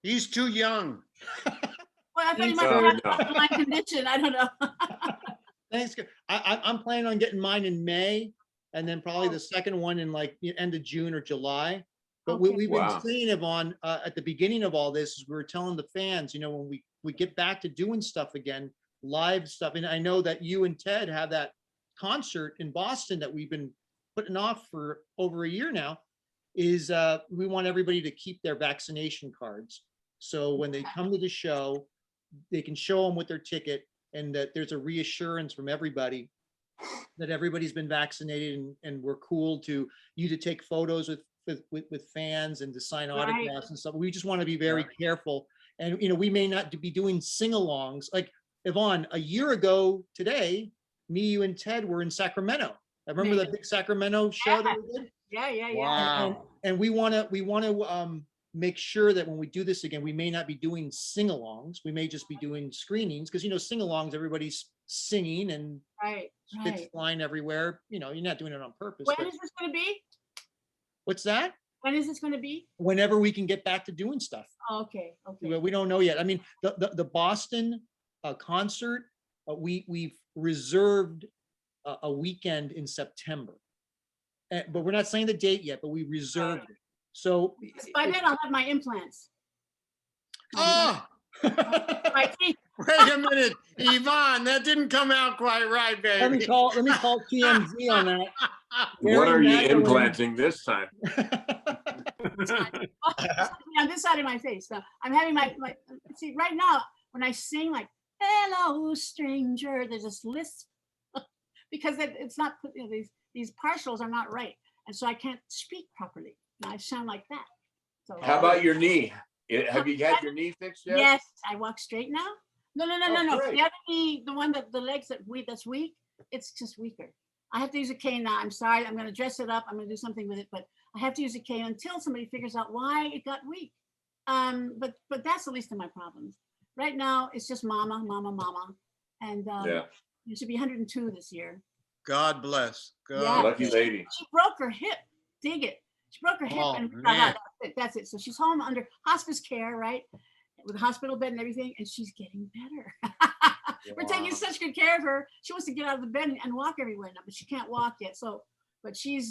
He's too young. Well, I thought you No, might no. have my condition. I don't know. Thanks. I'm planning on getting mine in May, and then probably the second one in like the end of June or July. But Okay. we've Wow. been saying, Yvonne, at the beginning of all this, we were telling the fans, you know, when we get back to doing stuff again, live stuff, and I know that you and Ted have that concert in Boston that we've been putting off for over a year now, is we want everybody to keep their vaccination cards. So when they come to the show, they can show them with their ticket, and that there's a reassurance from everybody that everybody's been vaccinated, and we're cool to you to take photos with fans and to sign Right. autographs and stuff. We just want to be very careful. And, you know, we may not be doing sing-alongs. Like, Yvonne, a year ago today, me, you, and Ted were in Sacramento. I remember the big Sacramento show that we did. Yeah. Wow. And we want to make sure that when we do this again, we may not be doing sing-alongs. We may just be doing screenings, because, you know, sing-alongs, everybody's singing and Right. spits flying everywhere. You know, you're not doing it on purpose. When But is this going to be? what's that? When is this going to be? Whenever we can get back to doing stuff. Oh, okay. Well, we don't know yet. I mean, the Boston concert, we've reserved a weekend in September. But we're not saying the date yet, but we reserved it. So By then I'll have my implants. Oh, My teeth. wait a minute. Yvonne, that didn't come out quite right, let me baby. call TMZ on that. What are you Magdalene. implanting this time? On this side of my face. So I'm having my see right now when I sing like "Hello, stranger," there's this lisp because it's not these partials are not right, and so I can't speak properly. And I sound like that. So How about your knee? Have you had your knee fixed yet? yes, I walk straight now. No. Oh, great. The other knee, the one that the legs that's weak, it's just weaker. I have to use a cane now. I'm sorry. I'm going to dress it up. I'm going to do something with it, but I have to use a cane until somebody figures out why it got weak. But that's the least of my problems. Right now, it's just mama, mama, mama. And Yeah. it should be 102 this year. God bless. Yeah. God. Lucky lady. She broke her hip. Dig it. She broke her hip Oh, and man. that's it. So she's home under hospice care, right? With a hospital bed and everything, and she's getting better. We're taking Wow. such good care of her. She wants to get out of the bed and walk everywhere now, but she can't walk yet. So, but she's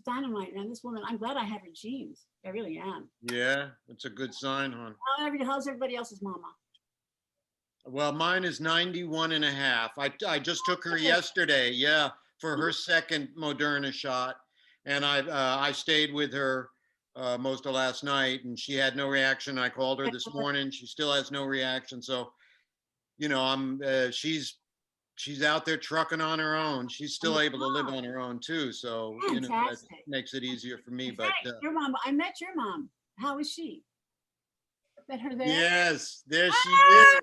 dynamite, man. This woman, I'm glad I have her genes. I really am. Yeah, that's a good sign, hon. How's everybody else's mama? Well, mine is 91 and a half. I just took her yesterday, yeah, for her second Moderna shot. And I stayed with her most of last night, and she had no reaction. I called her this morning. She still has no reaction. So, you know, she's out there trucking on her own. She's still able to live on her own too. So, you know, that Fantastic. makes it easier for me. In But fact, your mom, I met your mom. How is she? Met her there? yes, there she is.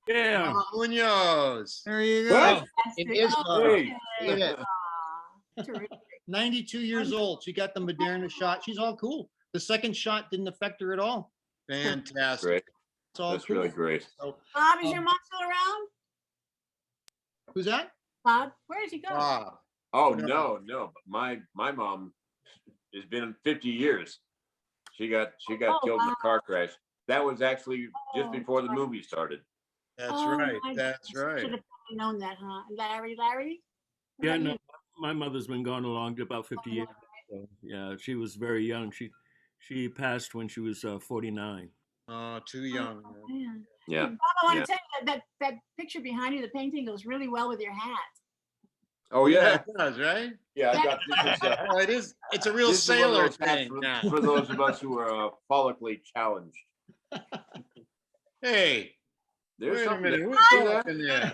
Yeah. Mama Munoz. There you go. What? It is Hey. Look at that. Aw, terrific. 92 years old. She got the Moderna shot. She's all cool. The second shot didn't affect her at all. Fantastic. Great. It's all That's cool. really great. So, Bob, is your mom still around? who's that? Bob, where did he go? Bob. Oh No. no. My mom has been 50 years. She got Oh, killed in wow. a car crash. That was actually just Oh, before the sorry. movie started. That's Oh, right. my That's goodness. right. Should have known that, huh? Larry? What Yeah, about no, you? my mother's been gone along to about 50 years. So, yeah, she was very young. She passed when she was 49. Oh, too young. Oh, man. Yeah. Bob, I want Yeah. to tell you that picture behind you, the painting goes really well with your hat. Oh yeah. It does, right? Yeah. I got this. Oh, it is. It's a real This is one of sailor those hats thing now. for those of us who are follically challenged. Hey, There's wait a something minute. there. Who's See talking there?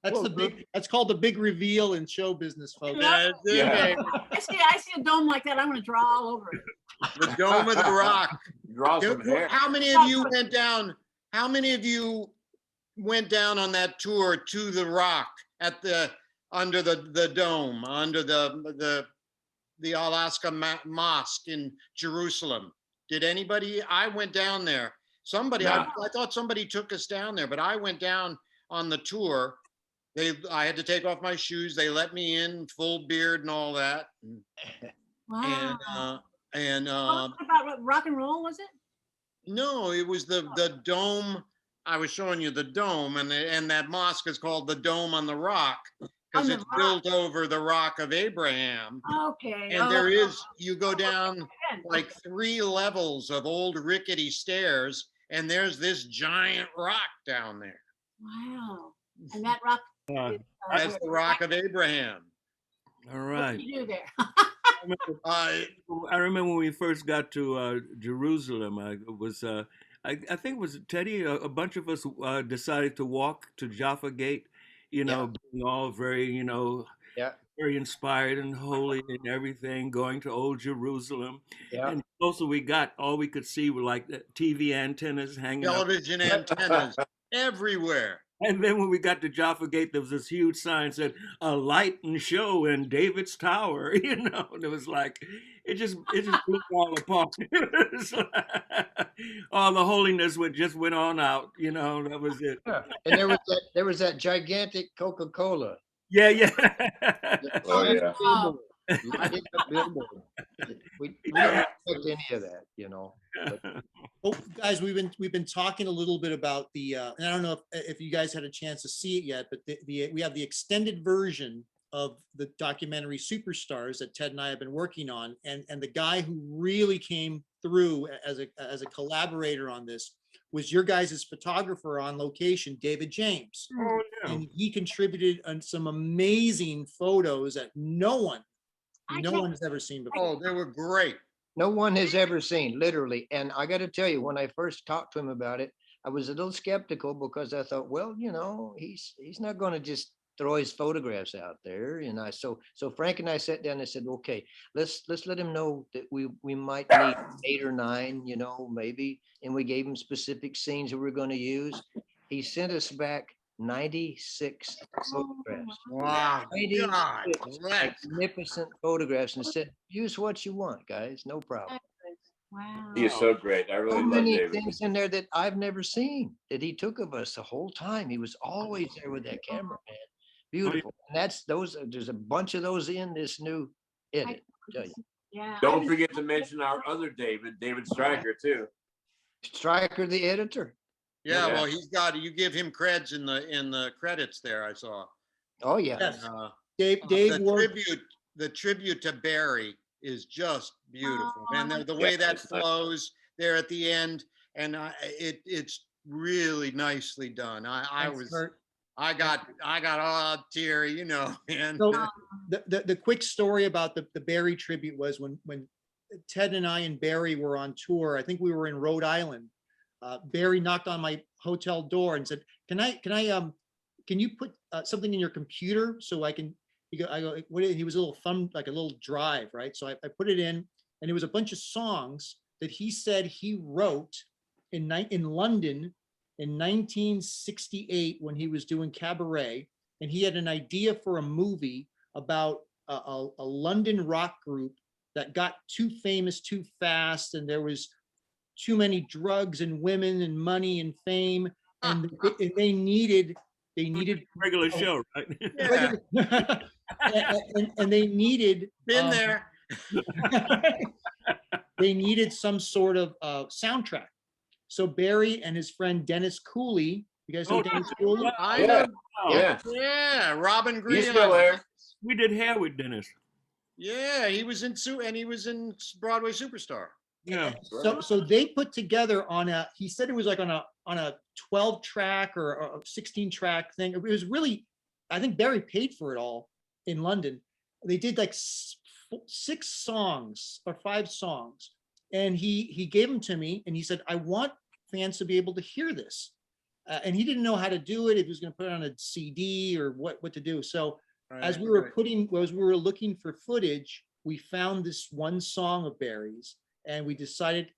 that? That's called the big reveal in show business, folks. That's it, Yeah. baby. I see a dome like that. I'm going to draw all over it. The Dome of the Rock. Draw some hair. How many of you went down? How many of you went down on that tour to the Rock at under the dome, under the Alaska Mosque in Jerusalem? Did anybody? I went down there. Somebody, Nah. I thought somebody took us down there, but I went down on the tour. I had to take off my shoes. They let me in, full beard and all that. Wow. And What about what, rock and roll, was it? no, it was the dome. I was showing you the dome, and that mosque is called the Dome on the Rock because On the it's rock. built over the Rock of Abraham. Okay. And there is, you go down Again. like 3 levels of old rickety stairs, and there's this giant rock down there. Wow. And that rock. Uh, That's the Rock of Abraham. all What right. did you do there? I remember when we first got to Jerusalem. I think it was Teddy. A bunch of us decided to walk to Jaffa Gate. You know, being all very, Yeah. very inspired and holy and everything. Going to Old Jerusalem. Yeah. And the closer we got, all we could see were like the TV antennas hanging up. Television antennas everywhere. And then when we got to Jaffa Gate, there was this huge sign that said "A Light and Show in David's Tower." And it was like it just blew all apart. All the holiness just went on out. That was it. Yeah. And there was that gigantic Coca-Cola. Yeah. Oh yeah. Oh, Lighted up billboard. We didn't expect any of that, But Oh, guys, we've been talking a little bit about the, and I don't know if you guys had a chance to see it yet, but we have the extended version of the documentary Superstars that Ted and I have been working on, and the guy who really came through as a collaborator on this was your guys' photographer on location, David James, Oh, yeah. and he contributed on some amazing photos that no one has ever seen before. Oh, they were great. no one has ever seen, literally. And I got to tell you, when I first talked to him about it, I was a little skeptical because I thought, well, he's not going to just throw his photographs out there. So Frank and I sat down and said, okay, let's let him know that we might need 8 or 9, maybe. And we gave him specific scenes that we're going to use. He sent us back 96 photographs. Wow. God 96 bless. magnificent photographs, and said, use what you want, guys, no problem. Wow. He is so great. I So really love many David. things in there that I've never seen that he took of us the whole time. He was always there with that camera, man. Beautiful. And that's those. There's a bunch of those in this new edit. I tell you. Yeah. Don't forget to mention our other David, David Stryker, too. Stryker, the editor. Yeah, Yeah. well, he's got, you give him creds in the credits there, I saw. Oh yeah. Yes. Uh, Dave the worked. tribute to Barry is just beautiful, and the Yeah, way that it's nice. flows there at the end, and it's really nicely done. Thanks, Kurt. I got all teary, you know, and So the quick story about the Barry tribute was when Ted and I and Barry were on tour. I think we were in Rhode Island. Barry knocked on my hotel door and said, can you put something in your computer so I can?" I go, what is, he was a little thumb, like a little drive, right? So I put it in, and it was a bunch of songs that he said he wrote in London in 1968 when he was doing Cabaret, and he had an idea for a movie about a London rock group that got too famous too fast, and there was too many drugs and women and money and fame, and they needed Regular show, right? yeah, and they needed been there. they needed some sort of soundtrack. So Barry and his friend Dennis Cooley, you guys know Oh, Dennis yeah. Cooley? I Yeah. know. Yeah. Yeah, Robin Green. He's still there. We did hair with Dennis. Yeah, he was in Broadway Superstar. Yeah. So they put together on a, he said it was like on a 12 track or a 16 track thing. It was really, I think Barry paid for it all in London. They did like 6 songs or 5 songs. And he gave them to me and he said, I want fans to be able to hear this. And he didn't know how to do it. If he was going to put it on a CD or what to do. So as we were looking for footage, we found this one song of Barry's, and we decided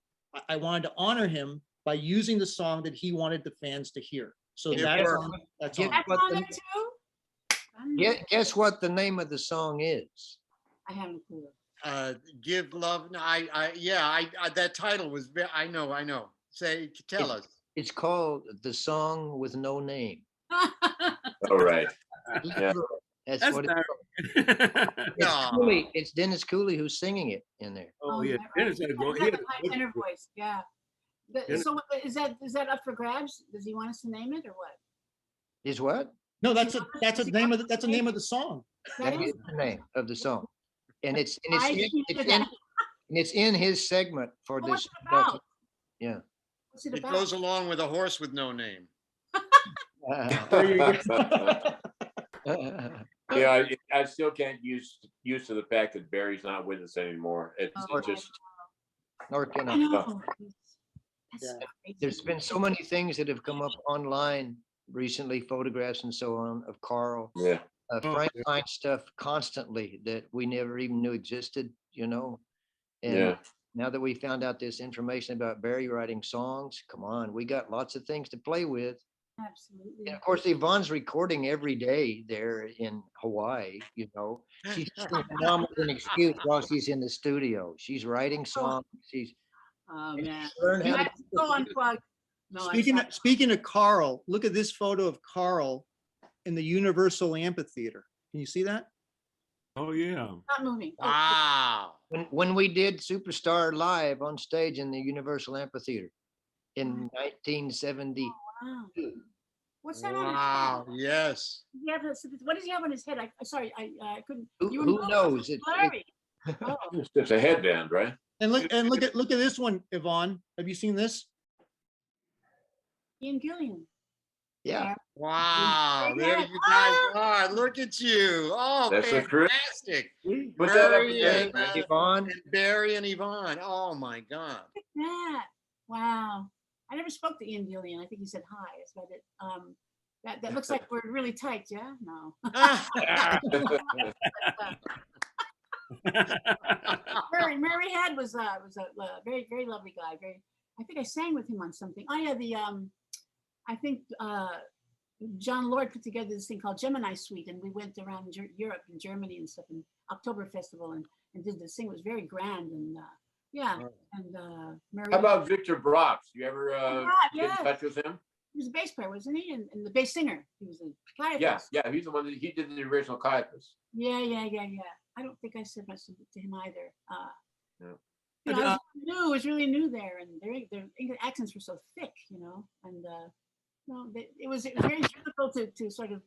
I wanted to honor him by using the song that he wanted the fans to hear. So And that's worked. on, that's Yeah. on. That's on there too? Guess what the name of the song is? I haven't a clue. Give love. No, I that title was. I know. Tell us. It's called The Song with No Name. All right. Yeah. That's That's what it's Barry. called. No. It's Dennis Cooley who's singing it in there. Oh yeah, right. Dennis had a go. He's got the high tenor voice, yeah. Dennis- So is that up for grabs? Does he want us to name it or what? Is what? No, that's the name of the song. That That is. is the name of the song. And it's I didn't hear that. it's in his segment for What's this. it about? Yeah. What's it It about? goes along with a horse with no name. There you go. Yeah, I still can't used to the fact that Barry's not with us anymore. It's Oh, just Nor can I I. know. That's Yeah. crazy. There's been so many things that have come up online recently, photographs and so on of Carl. yeah. Frank finds stuff constantly that we never even knew existed, you know? And Yeah. now that we found out this information about Barry writing songs, come on, we got lots of things to play with. Absolutely. And of course, Yvonne's recording every day there in Hawaii, you know. She's mom with an excuse while she's in the studio. She's writing songs. She's Oh, man. learned I how have to go unplug. No, I'm sorry. Speaking of Carl, look at this photo of Carl in the Universal Amphitheater. Can you see that? Oh yeah. Not moving. Oh, Wow. when we did Superstar live on stage in the Universal Amphitheater in 1970. wow. What's that on? Wow. Yes. Yeah, what does he have on his head? Sorry, I couldn't. Who you were who knows? blurry. Oh, It's just a headband, right? And look at this one, Yvonne. Have you seen this? Ian Gillian. Yeah. Wow. Yeah. There you guys are. Look at you. Oh, That's the truth. fantastic. Put that up Barry again. and, Yvonne, and Barry and Yvonne. Oh my God. Look at that. Wow. I never spoke to Ian Gillian. I think he said hi. That's about it. That looks like we're really tight. Yeah. No. Murray Head was a very, very lovely guy. I think I sang with him on something. Oh yeah, I think John Lord put together this thing called Gemini Suite, and we went around Europe and Germany and stuff, and October Festival, and did this thing. It was very grand, and yeah, and Marie. How about Victor Brox? You ever get yeah. in touch with him? He was a bass player, wasn't he? And the bass singer. He was a Caiaphas. Yeah, yeah, he's the one that he did the original Caiaphas. Yeah. I don't think I said much to him either. Yeah. You know, it was really new there, and their English accents were so thick, you know, and it was very difficult to sort of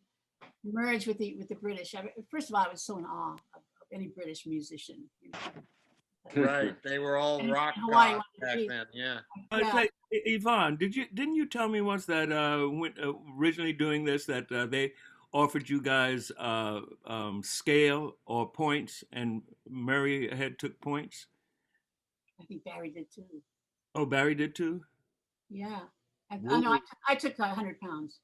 merge with the British. First of all, I was so in awe of any British musician. You know. Right, they were all rock Hawaii gods back then. Yeah. Say, Yvonne, didn't you tell me once that when originally doing this that they offered you guys scale or points, and Murray took points? I think Barry did too. Oh, Barry did too? Yeah. I know. I took 100 pounds.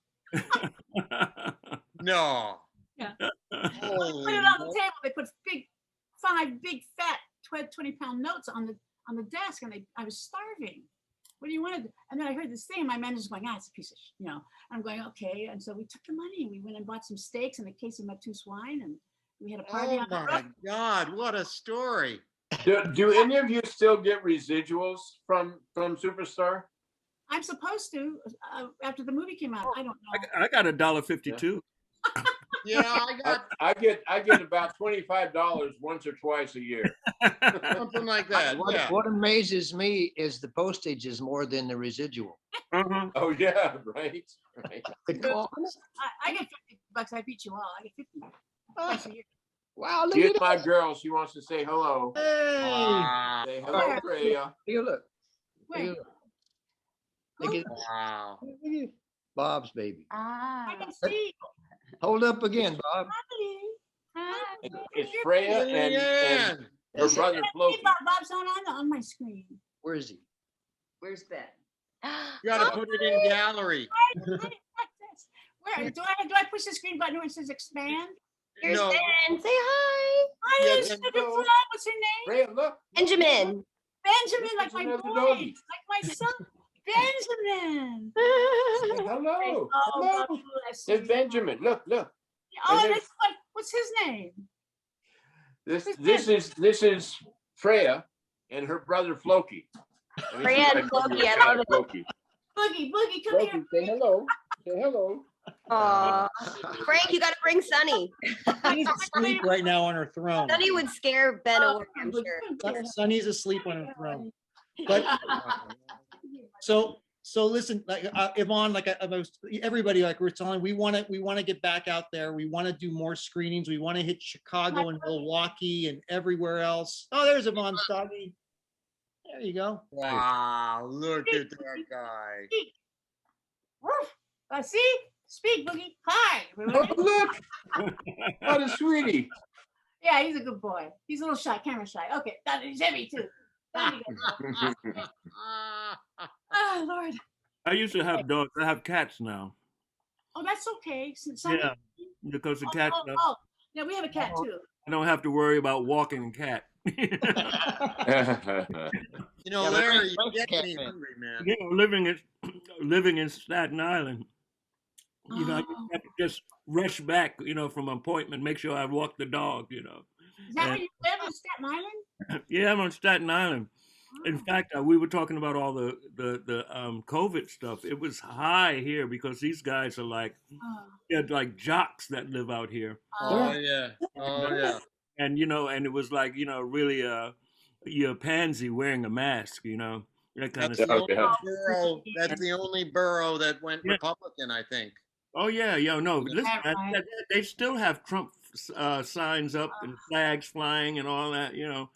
No. Yeah. Put it on the table. They put five big fat 20-pound notes on the desk, and I was starving. What do you want to do? And then I heard this thing, and my manager's going, it's a piece of you know. And I'm going, okay. And so we took the money, and we went and bought some steaks and a case of Matus wine, and we had a party on the roof. Oh my God, what a story. Do any of you still get residuals from Superstar? I'm supposed to after the movie came out. I don't know. I got $1.52. Yeah, I get about $25 once or twice a year. something like that. Yeah. What amazes me is the postage is more than the residual. Oh yeah, right. The cost. I get $50. I beat you all. I get 50 twice a year. Wow, look Here's at my girl. She wants to say hello. Wow. Say hello, Freya. Look. Look Wait. at Look at Wow. Bob's baby. I can see. Hold up again, Bob. It's Freya and her brother Floki. Bob's not on my screen. Where is he? Where's that? You got to put it in gallery. Where do I push the screen button where it says expand? Here's No. Ben. Say hi. Hi, Yes, it's and Stephen go. Fry. What's her name? Freya, look. Benjamin. Benjamin, like my Another boy, doggy. like my son. Benjamin. Say hello. Oh, Hello. God bless There's you. Benjamin. Look. Oh, And that's what's his name? This is Freya and her brother Floki. I mean, Freya she's and like Floki, I love it. Floki. Boogie, come Floki, here. say hello. Say hello. Aw. Frank, you got to bring Sunny. Sunny's asleep right now on her throne. Sunny would scare Ben away, I'm Boogie, sure. come here. Sunny's asleep on her throne. But so listen, like Yvonne, like everybody, like we're telling, we want to get back out there. We want to do more screenings. We want to hit Chicago and Milwaukee and everywhere else. Oh, there's Yvonne Stoggy. There you go. Wow, look at that guy. Woof. See? Speak, Boogie. Hi. Oh, look. What a sweetie. Yeah, he's a good boy. He's a little shy, camera shy. Okay, he's heavy too. Oh, Lord. I used to have dogs. I have cats now. Oh, that's okay. Yeah, because the cat, Yeah, we have a cat too. I don't have to worry about walking a cat. You know, Yeah, but Larry, you Frank's get cat me man. hungry, man. You know, living in Staten Island, you know, I have to just rush back, you know, from an appointment, make sure I walk the dog, you know. Is that where you live in Staten Island? Yeah, I'm on Staten Island. In fact, we were talking about all the COVID stuff. It was high here because these guys are like, they're like jocks that live out here. Oh, yeah. Oh, yeah. And, you know, and it was like, you know, really you're a pansy wearing a mask, you know, that kind That's of the, stuff. only borough, that's the only borough that went Yeah. Republican, I think. Oh, yeah, no, listen, right. they still have Trump signs up and flags flying and all that, you know.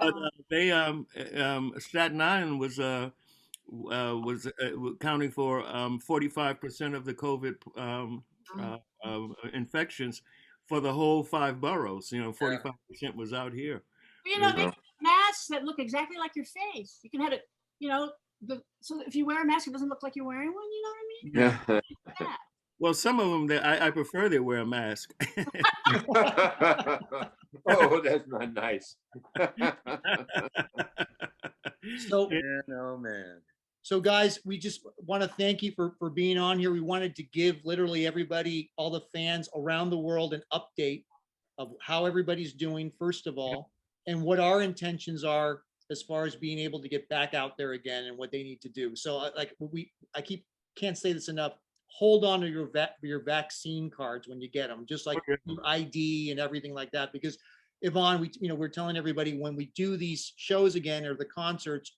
But they Staten Island was accounting for 45% of the COVID infections for the whole 5 boroughs. You know, 45% was out here. You know, they have masks that look exactly like your face. You can have it, you know, so if you wear a mask, it doesn't look like you're wearing one. You know what I mean? Yeah. Well, some of them, I prefer they wear a mask. Oh, that's not nice. So Yeah, no, man. So guys, we just want to thank you for being on here. We wanted to give literally everybody, all the fans around the world, an update of how everybody's doing, first of all, and what our intentions are as far as being able to get back out there again and what they need to do. So can't say this enough. Hold on to your vaccine cards when you get them, just like your ID and everything like that. Because Yvonne, we're telling everybody when we do these shows again or the concerts,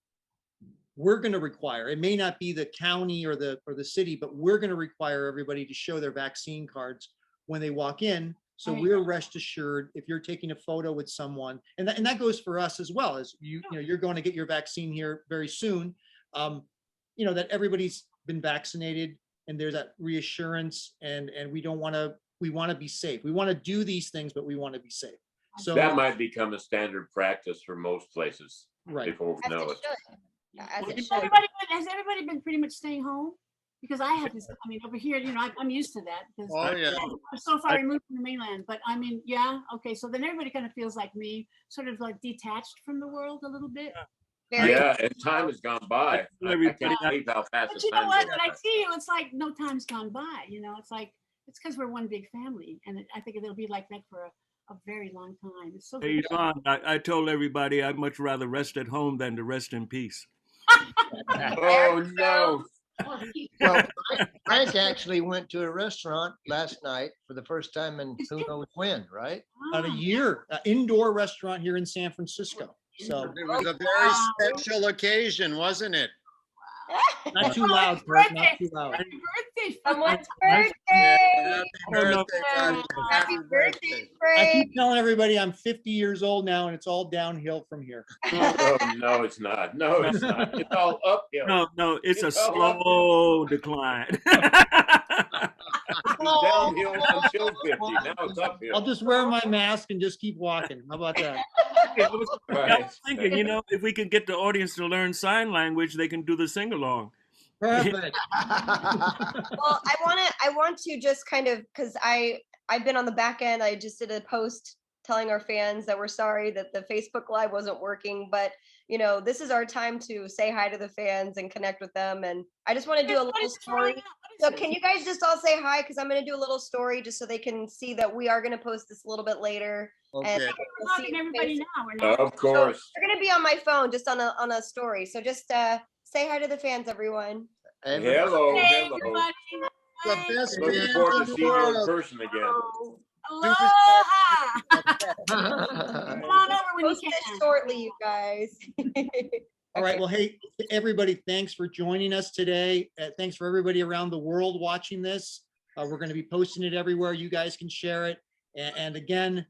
we're going to require, it may not be the county or the city, but we're going to require everybody to show their vaccine cards when they walk in. So we're rest assured if you're taking a photo with someone, and that goes for us as well, as you're going to get your vaccine here very soon, that everybody's been vaccinated and there's that reassurance, and we want to be safe. We want to do these things, but we want to be safe. So that might become a standard practice for most places before we know it. Has everybody been pretty much staying home? Because I have this, over here, I'm used to that because I'm so far removed from the mainland. But okay. So then everybody kind of feels like me, sort of like detached from the world a little bit. Yeah, and time has gone by. I can't believe how fast But the you know time what? goes When I by. see you, it's like no time's gone by. It's like it's because we're one big family, and I think it'll be like that for a very long time. It's so Hey, good. Yvonne, I told everybody I'd much rather rest at home than to rest in peace. Oh no. Well, Frank actually went to a restaurant last night for the first time in who knows when, right? About a year, indoor restaurant here in San Francisco. So It was a very special occasion, wasn't it? not too loud, Kurt, not too loud. Happy birthday, Someone's Frank. birthday. Happy birthday, Happy buddy. birthday, I Frank. keep telling everybody I'm 50 years old now, and it's all downhill from here. Oh no, it's not. No, it's not. It's all uphill. No, it's a It's all slow decline. It was downhill until 50. Now it's uphill. I'll just wear my mask and just keep walking. How about that? I was thinking, if we could get the audience to learn sign language, they can do the sing along. Perfect. Well, I want to just kind of, because I've been on the back end. I just did a post telling our fans that we're sorry that the Facebook Live wasn't working, but this is our time to say hi to the fans and connect with them. And I just want to do a little story. So can you guys just all say hi? Because I'm going to do a little story just so they can see that we are going to post this a little bit later. Okay. And We're talking to everybody now. We're not. Of course. they're going to be on my phone just on a story. So just say hi to the fans, everyone. Hello, Hey, hello. everybody. The best Looking band forward in to the seeing you in world. person again. Aloha. Come on over when you Post this can. shortly, you guys. All right. Well, hey, everybody, thanks for joining us today. Thanks for everybody around the world watching this. We're going to be posting it everywhere. You guys can share it. And again,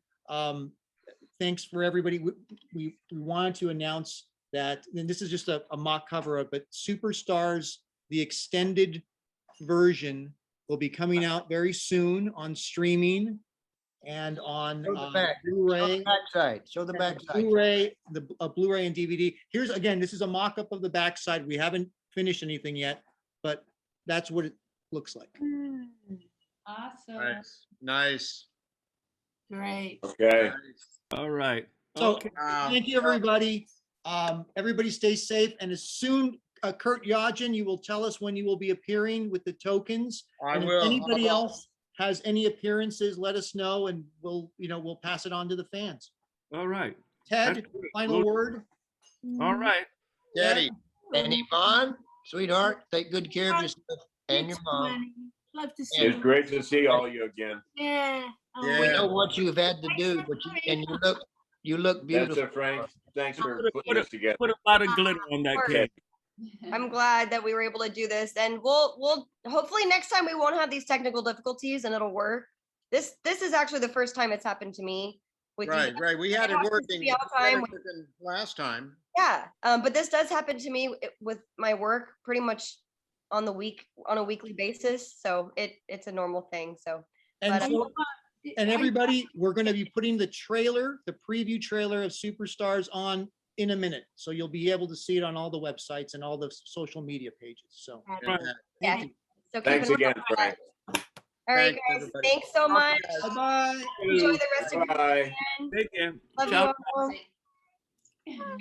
thanks for everybody. We wanted to announce that, and this is just a mock cover of, but Superstars, the extended version, will be coming out very soon on streaming and on Show the back. Blu-ray. Show the backside. Blu-ray, Blu-ray and DVD. Here's, again, this is a mock-up of the backside. We haven't finished anything yet, but that's what it looks like. Awesome. Nice. Great. Okay. All right. So Okay. thank you, everybody. Everybody stay safe. And as soon, Kurt Yaghjian, you will tell us when you will be appearing with the tokens. I And if will. anybody else has any appearances, let us know and we'll pass it on to the fans. All right. Ted, That's good. final We'll- word? All right. Daddy. And Yvonne, sweetheart, take good care of yourself and your Thanks, mom. honey. Love to see It's you. great to see all you again. Yeah. Oh, Yeah. We know what you've had to do, but you look That's beautiful. it, Frank. Thanks for Put putting this together. a lot of glitter on that Okay. cake. I'm glad that we were able to do this, and we'll hopefully next time we won't have these technical difficulties and it'll work. This is actually the first time it's happened to me. With you Right, guys. right. We had it happens to working me all the time. last time. Yeah, but this does happen to me with my work pretty much on a weekly basis. So it's a normal thing. So, And but, so, and everybody, we're going to be putting the preview trailer of Superstars on in a minute. So you'll be able to see it on all the websites and all the social media pages. So Right. yeah. thank you. So keep Thanks an eye again, on that. Frank. All right, Thanks, guys. everybody. Thanks so much. Bye-bye. Enjoy the rest of your Bye. weekend. Take care. Love Ciao. you all.